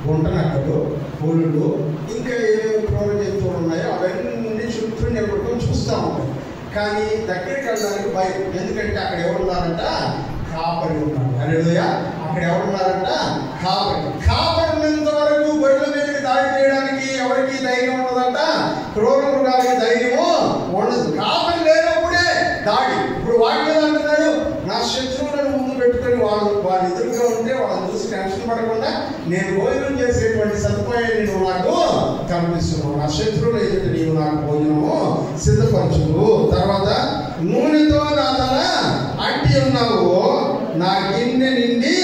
గుంటనక్కలు, పులులు, ఇంకా ఏమేమి క్రూర జంతువులు ఉన్నాయో అవన్నీ చుట్టూ నిలబడుకొని చూస్తూ ఉంటాయి. కానీ దగ్గరికి వెళ్ళడానికి భయం. ఎందుకంటే అక్కడ ఎవరున్నారంట? కాపరి ఉన్నారు. హల్లెలూయా. అక్కడ ఎవరున్నారంట? కాపరి. కాపరినంత వరకు గొర్రెల మీదకి దాడి చేయడానికి ఎవరికి ధైర్యం ఉండదంట? క్రూర మృగాలకి ధైర్యము ఉండదు. కాపరి లేనప్పుడే దాడి. ఇప్పుడు వాక్యం అంటున్నాడు, నా శత్రువులను ముందు పెట్టుకొని వాళ్ళు ఎదురుగా ఉంటే వాళ్ళని చూసి టెన్షన్ పడకుండా నేను భోజనం చేసేటువంటి సదుపాయాన్ని నువ్వు నాకు కల్పిస్తున్నావు. నా శత్రువులు ఎదుట నీవు నాకు భోజనము సిద్ధపరచును. తర్వాత నూనెతో నా తల అంటి ఉన్నావు, నా గిన్నె నిండి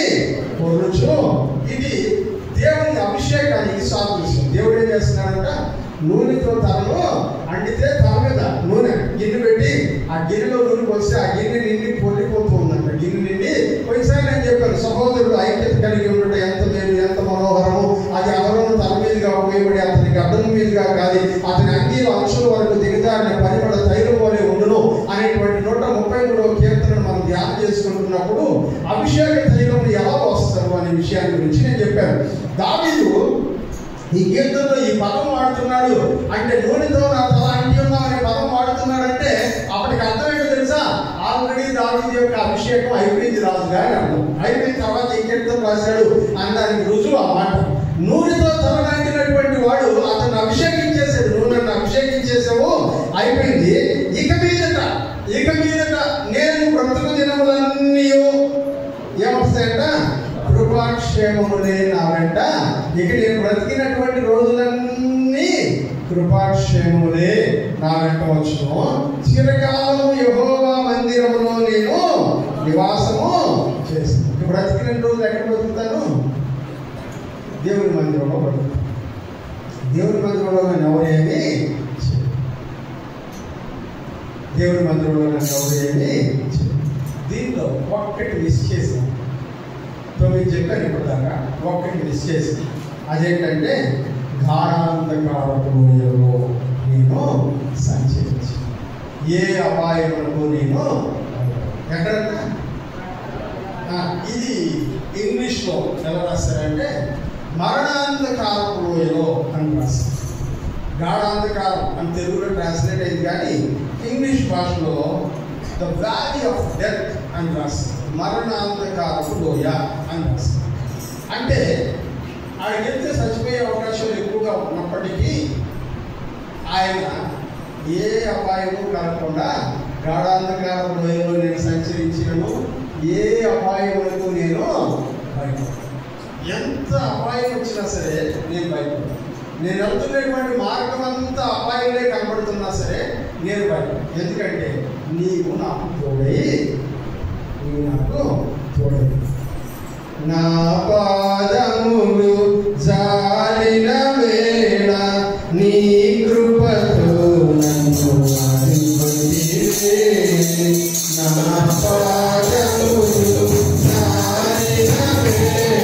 పొరుచు. ఇది దేవుని అభిషేకానికి సాదృశ్యం. దేవుడు ఏం చేస్తున్నాడంట? నూనెతో తలను అంటితే తల మీద నూనె గిన్నె పెట్టి ఆ గిన్నెలో నూనె పోస్తే ఆ గిన్నె నిండి పొల్లిపోతూ ఉందంట. గిన్నె నిండి పోయినసారి నేను చెప్పాను, సహోదరుడు ఐక్యత కలిగి ఉండటం ఎంత మేలు, ఎంత మనోహరము. అది అహరోను తల మీదుగా ఉపయోగపడి అతని గడ్డం మీదుగా కాదు, అతని అంగీల అంచుల వరకు దిగజారిన పరిమళ తైలం వలె ఉండును అనేటువంటి 133వ కీర్తనను మనం ధ్యానం చేసుకుంటున్నప్పుడు అభిషేక తైలం ఎలా వస్తారు అనే విషయాన్ని గురించి నేను చెప్పాను. దావీదు ఈ కీర్తనలో ఈ పదం వాడుతున్నాడు అంటే, నూనెతో నా తల అంటి ఉన్నాం అనే పదం వాడుతున్నాడంటే అప్పటికి అర్థం ఏంటో తెలుసా? ఆల్రెడీ దావీదు యొక్క అభిషేకం అయిపోయింది రాజుగా అని అర్థం. అయిపోయిన తర్వాత ఈ కీర్తన రాశాడు అని దానికి రుజువు ఆ మాట. నూనెతో తల అంటినటువంటి వాడు అతను అభిషేకించేసాడు. నువ్వు నన్ను అభిషేకించేసావు, అయిపోయింది. ఇక మీదట నేను బ్రతుకు దినములన్నీ ఏమొస్తాయంట? కృపాక్షేమములే నా వెంట. ఇక నేను బ్రతికినటువంటి రోజులన్నీ కృపాక్షేమములే నా వెంట వచ్చును. చిరకాలము యెహోవా మందిరములో నేను నివాసము చేస్తాను. ఇక బ్రతికిన రోజులు ఎక్కడ బ్రతుకుతాను? దేవుని మందిరంలో బ్రతుకుతాను. దేవుని మందిరంలో నన్ను ఎవరేమి దీనిలో ఒక్కటి మిస్ చేశాను. 9 చెప్పాను ఇప్పుడు దాకా, ఒక్కటి మిస్ చేసి, అదేంటంటే గాఢాంధకారపు లోయలో నేను సంచరించి ఏ అపాయములకు నేను ఎక్కడన్నా ఇది ఇంగ్లీష్లో ఎలా రాస్తారంటే మరణాంధకారపు లోయలో అని రాస్తారు. గాఢాంధకారం అని తెలుగులో ట్రాన్స్లేట్ అయింది, కానీ ఇంగ్లీష్ భాషలో ద వ్యాలీ ఆఫ్ డెత్ అని రాస్తారు. మరణాంధకారపు లోయ అని రాస్తారు. అంటే ఆయనకి వెళ్తే చచ్చిపోయే అవకాశాలు ఎక్కువగా ఉన్నప్పటికీ ఆయన ఏ అపాయము కలగకుండా గాఢాంధకారపు లోయలో నేను సంచరించినను ఏ అపాయములకు నేను భయపడను. ఎంత అపాయం వచ్చినా సరే నేను భయపడను. నేను వెళ్తున్నటువంటి మార్గం అంతా అపాయంలో కనబడుతున్నా సరే నేను భయపడను. ఎందుకంటే నీవు నాకు తోడై, నా పాదములు జారిన వేళ నీ కృపతో నన్ను ఆదుకొంటివే. నా పాదములు జారిన వేళ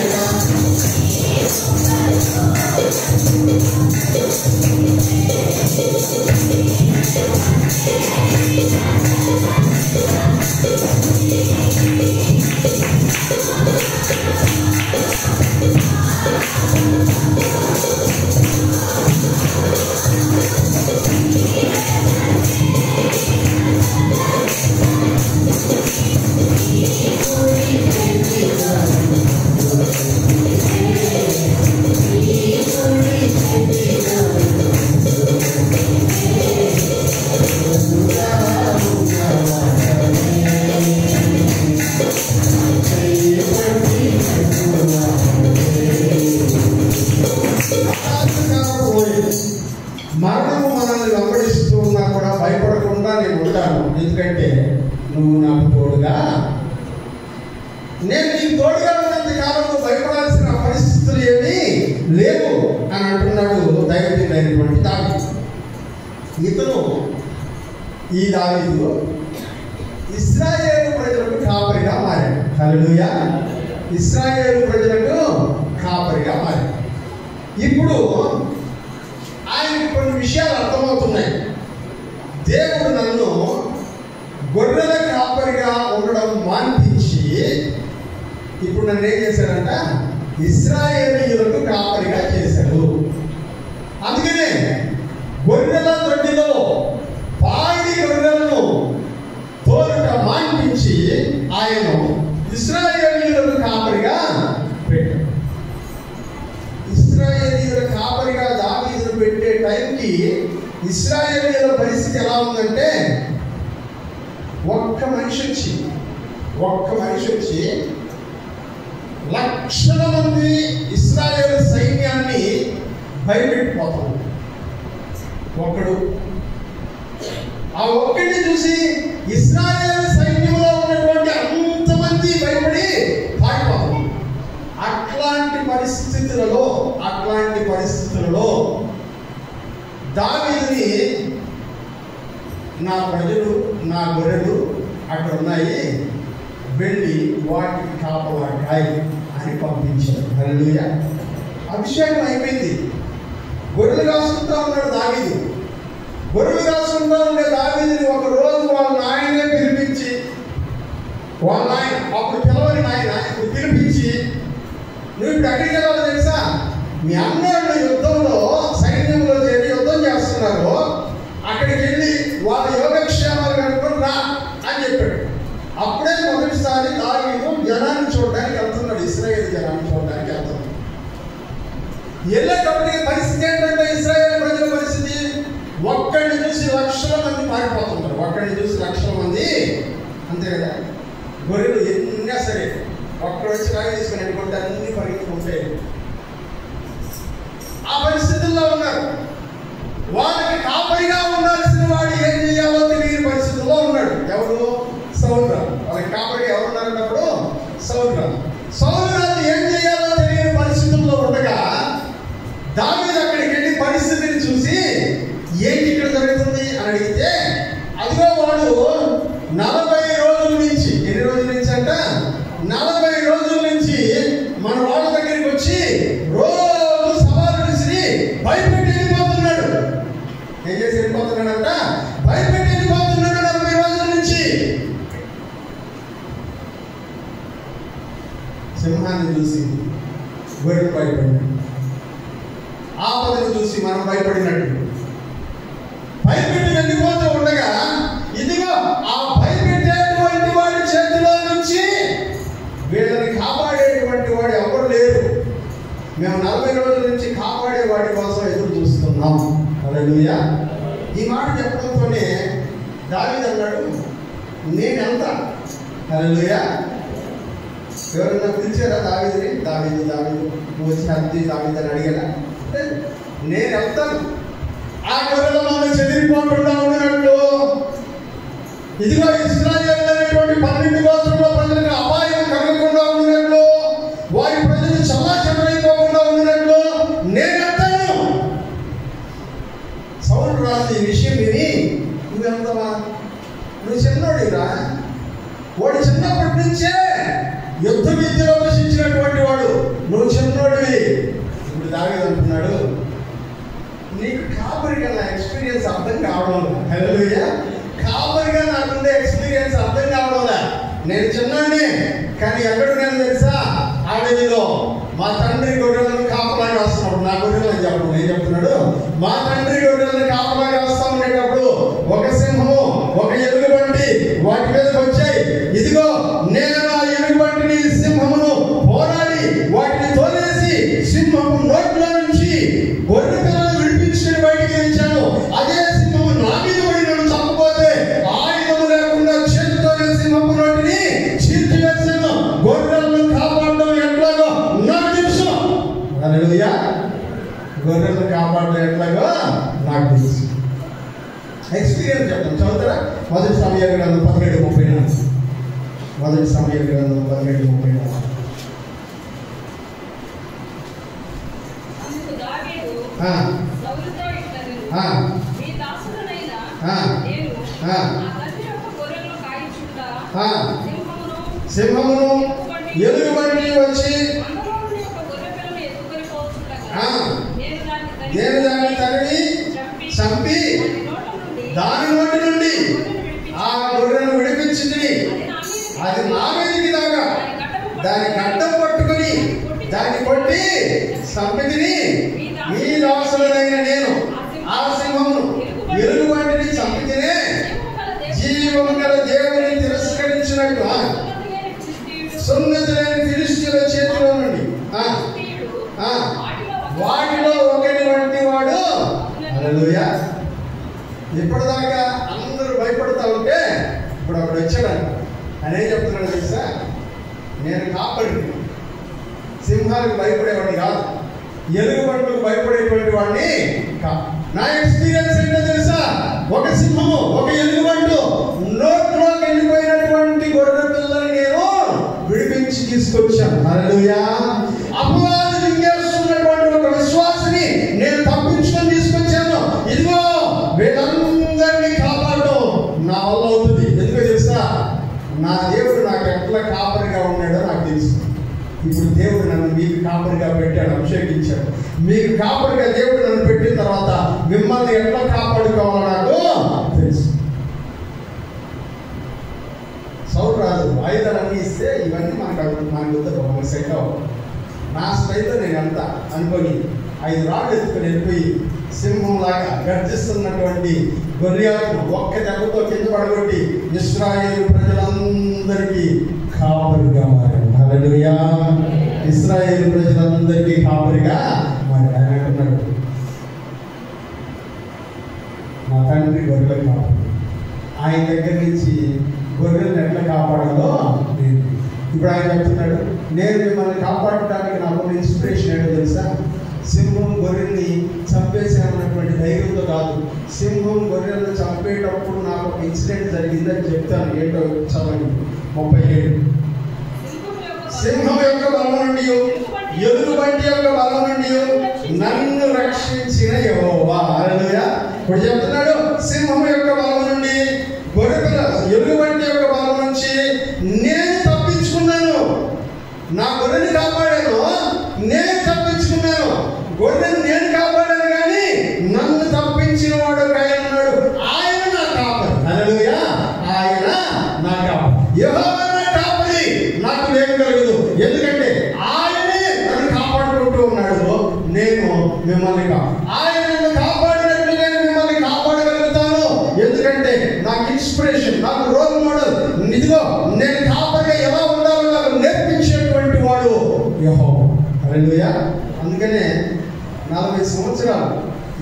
మరణము మనల్ని వెంబడిస్తూ ఉన్నా కూడా భయపడకుండా నేను ఉంటాను. ఎందుకంటే నువ్వు నాకు తోడుగా, నేను నీకు తోడుగా ఉన్నంత కాలం నువ్వు భయపడాల్సిన పరిస్థితులు ఏమీ లేవు అని అంటున్నాడు దైవజనుడైనటువంటి దావీదు. ఇతను ఈ దావీదు ఇశ్రాయేలు ప్రజలకు కాపరిగా మారాడు. హల్లెలూయా. ఇశ్రాయేలు ప్రజలకు కాపరిగా మారాడు. ఇప్పుడు ఆయనకి కొన్ని విషయాలు అర్థమవుతున్నాయి. దేవుడు నన్ను గొర్రెల కాపరిగా ఉండడం మాన్పించి ఇప్పుడు నన్ను ఏం చేశాడంట? ఇశ్రాయేలీయులకు కాపరిగా చేశాడు. అందుకనే గొర్రెల దొడ్డిలో పాడి గొర్రెలను తోలుట మాన్పించి ఆయన ఇశ్రాయేలీయులకు కాపరిగా పెట్టాడు. ఇశ్రాయేలీయుల కాపరిగా దావీదును పెట్టే టైంకి ఇశ్రాయేలీయుల పరిస్థితి ఎలా ఉందంటే, ఒక్క మనిషి వచ్చి లక్షల మంది ఇశ్రాయేలు సైన్యాన్ని భయపెట్టిపోతాడు. ఒకడు ఆ ఒక్కడిని చూసి ఇశ్రాయేలు సైన్యంలో ఉన్నటువంటి అంతమంది భయపడి పారిపోతారు. అట్లాంటి పరిస్థితులలో దావీదుని నా ప్రజలు, నా గొర్రెలు అక్కడ ఉన్నాయి, వెళ్ళి వాటికి కాపలా కాయి అని పంపించారు. హల్లెలూయా. అభిషేకం అయిపోయింది. గొర్రెలు కాసుకుంటా ఉన్నాడు దావీదు. గొర్రెలు కాసుకుంటా ఉండే దావీదుని ఒక రోజు వాళ్ళ నాయనే పిలిపించి, వాళ్ళ నాయన అప్పుడు పిలవని నాయన ఇప్పుడు పిలిపించి, నువ్వు ఇప్పుడు ఎక్కడికి వెళ్ళాలో తెలుసా? మీ అన్నోళ్ళు యుద్ధంలో సైన్యంలో చేరి యుద్ధం చేస్తున్నారు, అక్కడికి వెళ్ళి వాళ్ళ యోగక్షేమాలు కనుక్కొని రా అని చెప్పాడు. అప్పుడే మొదటిసారి దావీదు జనాన్ని చూడడానికి వెళ్తున్నాడు, ఇశ్రాయేలు జనాన్ని చూడడానికి వెళ్తున్నాడు. వెళ్ళేటప్పటికి పరిస్థితి ఏంటంటే ఇశ్రాయేలు ప్రజల పరిస్థితి, ఒక్కడిని చూసి లక్షల మంది పారిపోతుంటారు. ఒక్కడిని చూసి లక్షల మంది, అంతే కదా. గొర్రెలు ఎన్నా సరే ఒక్కడు వచ్చి కాయ తీసుకుని అనుకుంటే అన్ని పరిగెత్తుకుంటే ఆ పరిస్థితుల్లో ఉన్నారు. వాళ్ళకి కాపరిగా ఉండాల్సిన వాడు ఏం చేయాలో తెలియని పరిస్థితుల్లో ఉన్నాడు. ఎవరు? సౌలు రాజు. వాళ్ళకి కాపరిగా ఎవరు ఉన్నారన్నప్పుడు సౌలు రాజు. సౌలు రాజు ఏం చేయాలో తెలియని పరిస్థితుల్లో ఉండగా దావీదు అక్కడికి వెళ్ళి పరిస్థితిని చూసి ఏంటి ఇక్కడ జరుగుతుంది అని అడిగితే, అదిగో వాడు 40 రోజుల నుంచి, ఎన్ని రోజుల నుంచి అంట 40 రోజుల నుంచి మన వాళ్ళ దగ్గరికి వచ్చి రోజు సవాలు విసిరి భయపెట్టి వెళ్ళిపోతున్నాడు. ఏం చేసి వెళ్ళిపోతున్నాడంట? భయపెట్టి వెళ్ళిపోతున్నాడు 40 రోజుల నుంచి. సింహాన్ని చూసి గొర్రెలు భయపడినాడు, ఆపదను చూసి మనం భయపడినట్టు భయపెట్టి వెళ్ళిపోతూ ఉండగా, ఇదిగో ఆ భయపెట్టేటువంటి వాడి చేతిలో నుంచి వీళ్ళని కాపాడేటువంటి వాడు ఎవరు లేరు. మేము 40 రోజుల నుంచి కాపాడే వాడి కోసం ఎదురు చూస్తున్నాం. హల్లెలూయా. ఈ మాట చెప్పడంతోనే దావీదు అన్నాడు, నేనెంత. హల్లెలూయా. ఎవరన్నా పిలిచారా దావీదుని? దావీదు దావీదు నువ్వు వచ్చిన అద్దె దావీదు అని అడిగారా? నేను వెళ్తాను. ఆ గొర్రెల మంద చెదిరిపోకుండా ఉన్నట్లు, ఇదిగో ఇశ్రాయేలు అనేటువంటి 12 గోత్రంలో ప్రజలకు అపాయం కలగకుండా ఉన్నట్లు, వారి ప్రజలు చల్లాచెదరైపోకుండా ఉన్నట్లు నేను వెళ్తాను. సౌలు రాజు ఈ విషయం విని, నువ్వు వెళ్తావా? నువ్వు చిన్నోడిరా, వాడు చిన్నప్పటి నుంచే యుద్ధ విద్యలో అభ్యసించినటువంటి వాడు, నువ్వు చిన్నోడివి. ఇప్పుడు దావీదు అంటున్నాడు, నీకు కాపరిగా నా ఎక్స్పీరియన్స్ అర్థం కావడం. హల్లెలూయా. కాపరిగా నాకుండే ఎక్స్పీరియన్స్ అర్థం కావడం. నేను చిన్నాన్ని, కానీ ఎక్కడున్నాను తెలుసా? అడవిలో మా తండ్రి గొర్రెలను కాపలాగా వస్తున్నప్పుడు, నా గొర్రెలు అని చెప్పడం నేను చెప్తున్నాడు, మా తండ్రి గొర్రెలను కాపలాగా వస్తా ఉండేటప్పుడు ఒక సింహము, ఒక ఎలుగుబంటి వాటి మీదకి వచ్చాయి. ఇదిగో నేను ఆ ఎలుగుబంటిని, సింహమును పోరాడి వాటిని తోలేసి సింహము నోట్లో నుంచి గొర్రె పిల్లలు విడిపించుకుని బయటికి తెచ్చాను. అదే సింహము నా మీద పడి నన్ను చంపపోతే ఆయుధము లేకుండా చేతితోనే సింహపు నోటిని చీల్చివేశాను. గొర్రెలను కాపాడడం ఎట్లాగో నాకు తెలుసు. హల్లెలూయా. గొర్రెలను కాపాడడం ఎట్లాగో నాకు తెలుసు. ఎక్స్పీరియన్స్ చెప్తాం. చదువుతారా? మొదటి సమయాల గ్రంథం 17:34. మొదటి సమయాల గ్రంథం 17:34. సింహమును ఎలుగుబంటి వచ్చి నేను దాన్ని తరిమి చంపి దాని నోటి నుండి ఆ గొర్రెను విడిపించింది. అది నా మీదకి దాకా దాని గడ్డం పట్టుకుని దాన్ని కొట్టి చంపితిని. మీ దాసులైన నేను ఆ సింహమును ఎలుగుబంటిని చంపితేనే జీవము గల దేవుని తిరస్కరించినట్టు సున్నతి లేని ఫిలిష్తీయుల చేతిలో నుండి వాటిలో ఒకటి వంటి వాడు. హల్లెలూయా. ఇప్పటిదాకా అందరూ భయపడతా ఉంటే ఇప్పుడు అక్కడ వచ్చాడంట. అనే చెప్తున్నాడు తెలుసా? నేను కాపాడి సింహాలకు భయపడేవాడిని కాదు, ఎలుగుబంటులకు భయపడేటువంటి వాడిని కాదు. నా ఎక్స్పీరియన్స్ ఏంటో తెలుసా? ఒక సింహము, ఒక ఎలుగుబంటు నోట్లోకి వెళ్ళిపోయినటువంటి గొర్రె పిల్లని నేను విడిపించి తీసుకొచ్చాను. హల్లెలూయా. అపవాది మింగేస్తున్నటువంటి ఒక విశ్వాసిని నేను తప్పించుకొని తీసుకొచ్చాను. ఇదిగో వీళ్ళందరినీ కాపాడడం నా దేవుడు నాకు ఎట్లా కాపరిగా ఉన్నాడో నాకు తెలుసు. ఇప్పుడు దేవుడు నన్ను మీకు కాపరిగా పెట్టాడు, అభిషేకించాడు. మీకు కాపరిగా దేవుడు నన్ను పెట్టిన తర్వాత మిమ్మల్ని ఎట్లా కాపాడుకోవాలో నాకు తెలుసు. సౌలు రాజు ఆయుధాలన్నీ ఇస్తే ఇవన్నీ మనకు సెట్ అవ్వదు. నా స్థాయిలో నేను అంతా అనుకొని 5 రాళ్ళు ఎత్తుకొని వెళ్ళిపోయి సింహంలాగా గర్జిస్తున్నటువంటి గొర్రెలను ఒక్క దెబ్బతో కింద పడగొట్టి ఇశ్రాయేలు ప్రజలందరికీ కాపరిగా మారాడు. హల్లెలూయా! ఇశ్రాయేలు ప్రజలందరికీ కాపరిగా మారాడు. ఆయన అంటున్నాడు, నా తండ్రి గొర్రెలకు కాపరి. ఆయన దగ్గర నుంచి గొర్రెలను ఎట్లా కాపాడాలో నేను. ఇప్పుడు ఆయన చెప్తున్నాడు, నేను మిమ్మల్ని కాపాడటానికి నాకు ఇన్స్పిరేషన్ ఏంటో తెలుసా? సింహం గొర్రెల్ని చంపేసామన్నటువంటి ధైర్యంతో కాదు. సింహం గొర్రెలను చంపేటప్పుడు నాకు ఒక ఇన్సిడెంట్ జరిగిందని చెప్తాను. ఏంటో చదవండి 37. సింహం యొక్క బలం నుండి, ఎలుగుబంటి యొక్క బలం నుండి నన్ను రక్షించిన యెహోవా. హల్లెలూయా! ఇప్పుడు చెప్తున్నాడు, సింహం యొక్క బలం నుండి, గొర్రెల ఎలుగుబంటి యొక్క బలం నుంచి నేను తప్పించుకున్నాను. నా గొర్రెని కాపాడాను, నేను తప్పించుకున్నాను. గొర్రెని నేను కాపాడాను, కానీ నన్ను తప్పించిన వాడు ఆయన ఉన్నాడు. ఆయన నా కాపరి. హల్లెలూయా! ఆయన నా కాపరి. యెహోవా నా కాపరి, నాకు లేమి కలగదు. ఎందుకంటే ఆయనే నన్ను కాపాడుకుంటూ ఉన్నాడు. నేను మిమ్మల్ని ఆయన నన్ను కాపాడినట్లు నేను మిమ్మల్ని కాపాడగలుగుతాను. ఎందుకంటే నాకు ఇన్స్పిరేషన్, నాకు రోల్ మోడల్, ఇదిగో నేను కాపరిగా ఎలా ఉండాలో నాకు నేర్పించేటువంటి వాడు యెహోవా. హల్లెలూయా! అందుకనే 40 సంవత్సరాలు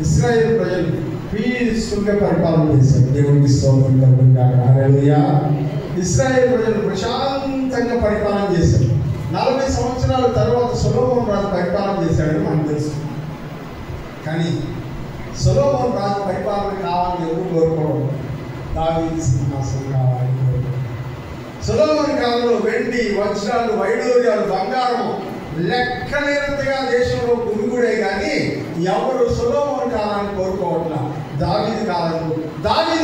ఇశ్రాయేలు ప్రజలు పీస్ఫుల్గా పరిపాలన చేశారు. దేవునికి స్తోత్రం కలుగుగాక. హల్లెలూయా! ఇశ్రాయేలు ప్రజలు ప్రశాంతంగా పరిపాలన చేశారు. 40 సంవత్సరాల తర్వాత సొలొమోను రాజు పరిపాలన చేశాడని మనకు తెలుసు. కానీ సొలొమోను రాజు పరిపాలన కావాలని ఎవరు కోరుకోవడం, దావీదు సింహాసనం కావాలని కోరుకోవడం. సొలొమోను కాలంలో వెండి, వజ్రాలు, వైడూర్యాలు, బంగారం లెక్కలేనంతగా దేశంలో గుమిగూడే, కానీ ఎవరు సొలొమోను కాలాన్ని కోరుకోవట్లా. దావీదు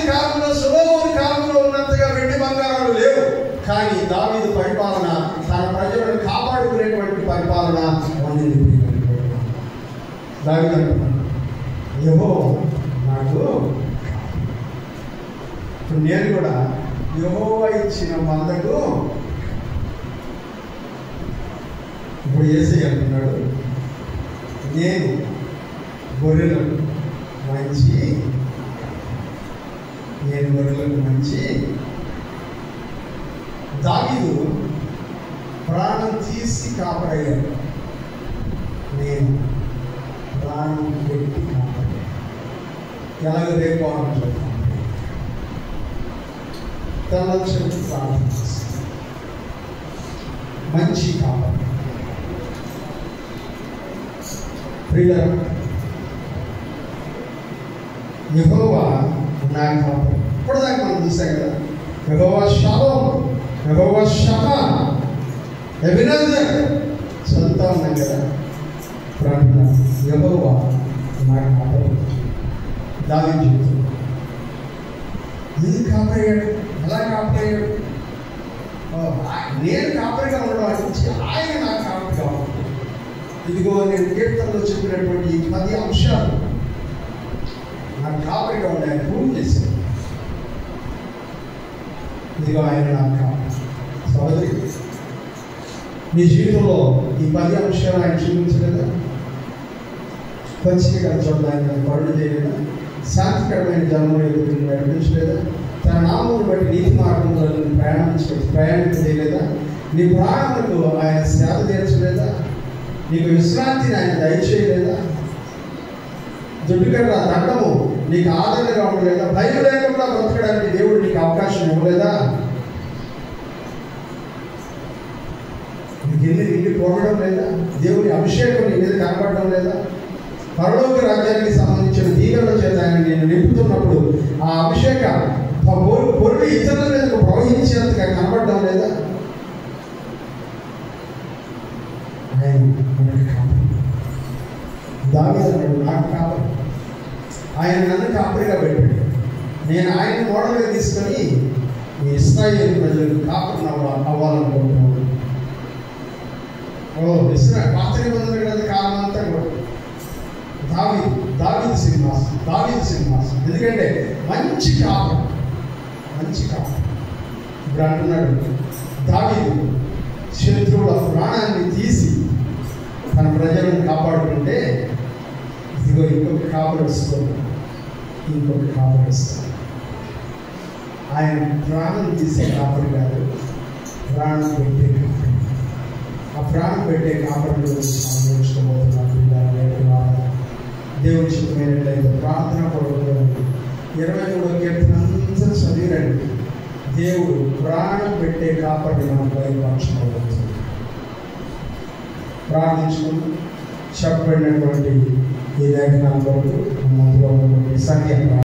కాలంలో సొలొమోను కాలంలో ఉన్నంతగా వెండి బంగారాలు లేవు, కానీ దావీదు పరిపాలన, తన ప్రజలను కాపాడుకునేటువంటి పరిపాలన వండింది. దావీదు అంటున్నాడు, యెహోవా నాకు. ఇప్పుడు నేను కూడా యెహోవా ఇచ్చిన మందకు, ఇప్పుడు యేసయ్య అంటున్నాడు, నేను గొర్రెలకు మంచి. దావీదు ప్రాణం తీసి కాపాడాడు, నేను ప్రాణం పెట్టి కాపాడాను. ఎలాగ రేపు తన ప్రాణం మంచి కాపాడు. ప్రియులారా, యెహోవా నా కాపరి. ఇప్పటిదాకా మనం చూసాం కదా, యెహోవా షాలోమ్, యెహోవా షమా, ఎబెనెజర్ చదువుతా ఉన్నాం కదా. ప్రార్థన, యెహోవా నా కాపరి. దావీదు చెప్తున్నాడు, ఎందుకు కాపాడాడు, ఎలా కాపాడాడు? నేను కాపరిగా ఉండడం అంటే ఆయన నా కాపరిగా ఉంటాడు. ఇదిగో నేను కీర్తనలో చెప్పినటువంటి ఈ 10 అంశాలు నాకు కాపరిగా ఉండి ఆయన ప్రూవ్ చేశాడు. ఇదిగో ఆయన నాకు కాపరి. సోదరి, నీ జీవితంలో ఈ 10 అంశాలు ఆయన చూపించలేదా? పచ్చిక చోట్ల ఆయన కరుణ చేయలేదా? శాంతికరమైన జన్మను నడిపించలేదా? తన నామమును బట్టి నీతి మార్గంలో ప్రయాణించలేదా? నీ ప్రాణములకు ఆయన సేవ తీర్చలేదా? నీకు విశ్రాంతిని ఆయన దయచేయలేదా? దుడ్డుకర్ర దండము నీకు ఆదరణగా ఉండలేదా? భయం లేకుండా బ్రతకడానికి దేవుడు నీకు అవకాశం ఇవ్వలేదా? నీకు నిండి పోగడం లేదా? దేవుని అభిషేకం నీ మీద కనపడడం లేదా? పరలోక రాజ్యానికి సంబంధించిన దీవెనల చేత ఆయన నేను నింపుతున్నప్పుడు ఆ అభిషేక పొరుడు ఇతరుల మీదకు ప్రవహించేంతగా కనపడడం లేదా? దావీదు నాకు కాపరి, ఆయన నన్ను కాపరిగా పెట్టాడు. నేను ఆయన మోడల్గా తీసుకొని ఈ ఇశ్రాయేలు ప్రజలు కాపురం అవ్వాలనుకుంటున్నాడు. పాత నిబంధన గ్రంథ కాలం అంతా కూడా దావీదు సింహాసనం. ఎందుకంటే మంచి కాపురం. ఇప్పుడు అంటున్నాడు దావీదు శత్రువుల ప్రాణాన్ని తీసి తన ప్రజలను కాపాడుకుంటే ఇదిగో ఇంకొక కాపురం వస్తుంది. ఆయన ప్రాణం తీసే కాపురం కాదు, ప్రాణం పెట్టే కాపురం. ఆ ప్రాణం పెట్టే కాపురంలో నేర్చుకోబోతున్నారు. దేవుని చిత్తమైనట్లయితే ప్రార్థన పడుతుంది. 23వ కీర్తన అందరూ చదివిరండి. దేవుడు ప్రాణం పెట్టే కాపరిని మనం బయలుపరచుకోవచ్చు. ప్రార్థించుకుని చెప్పబడినటువంటి ఈ లేఖనాల వరకు ముందుగా ఉన్నటువంటి సంఖ్య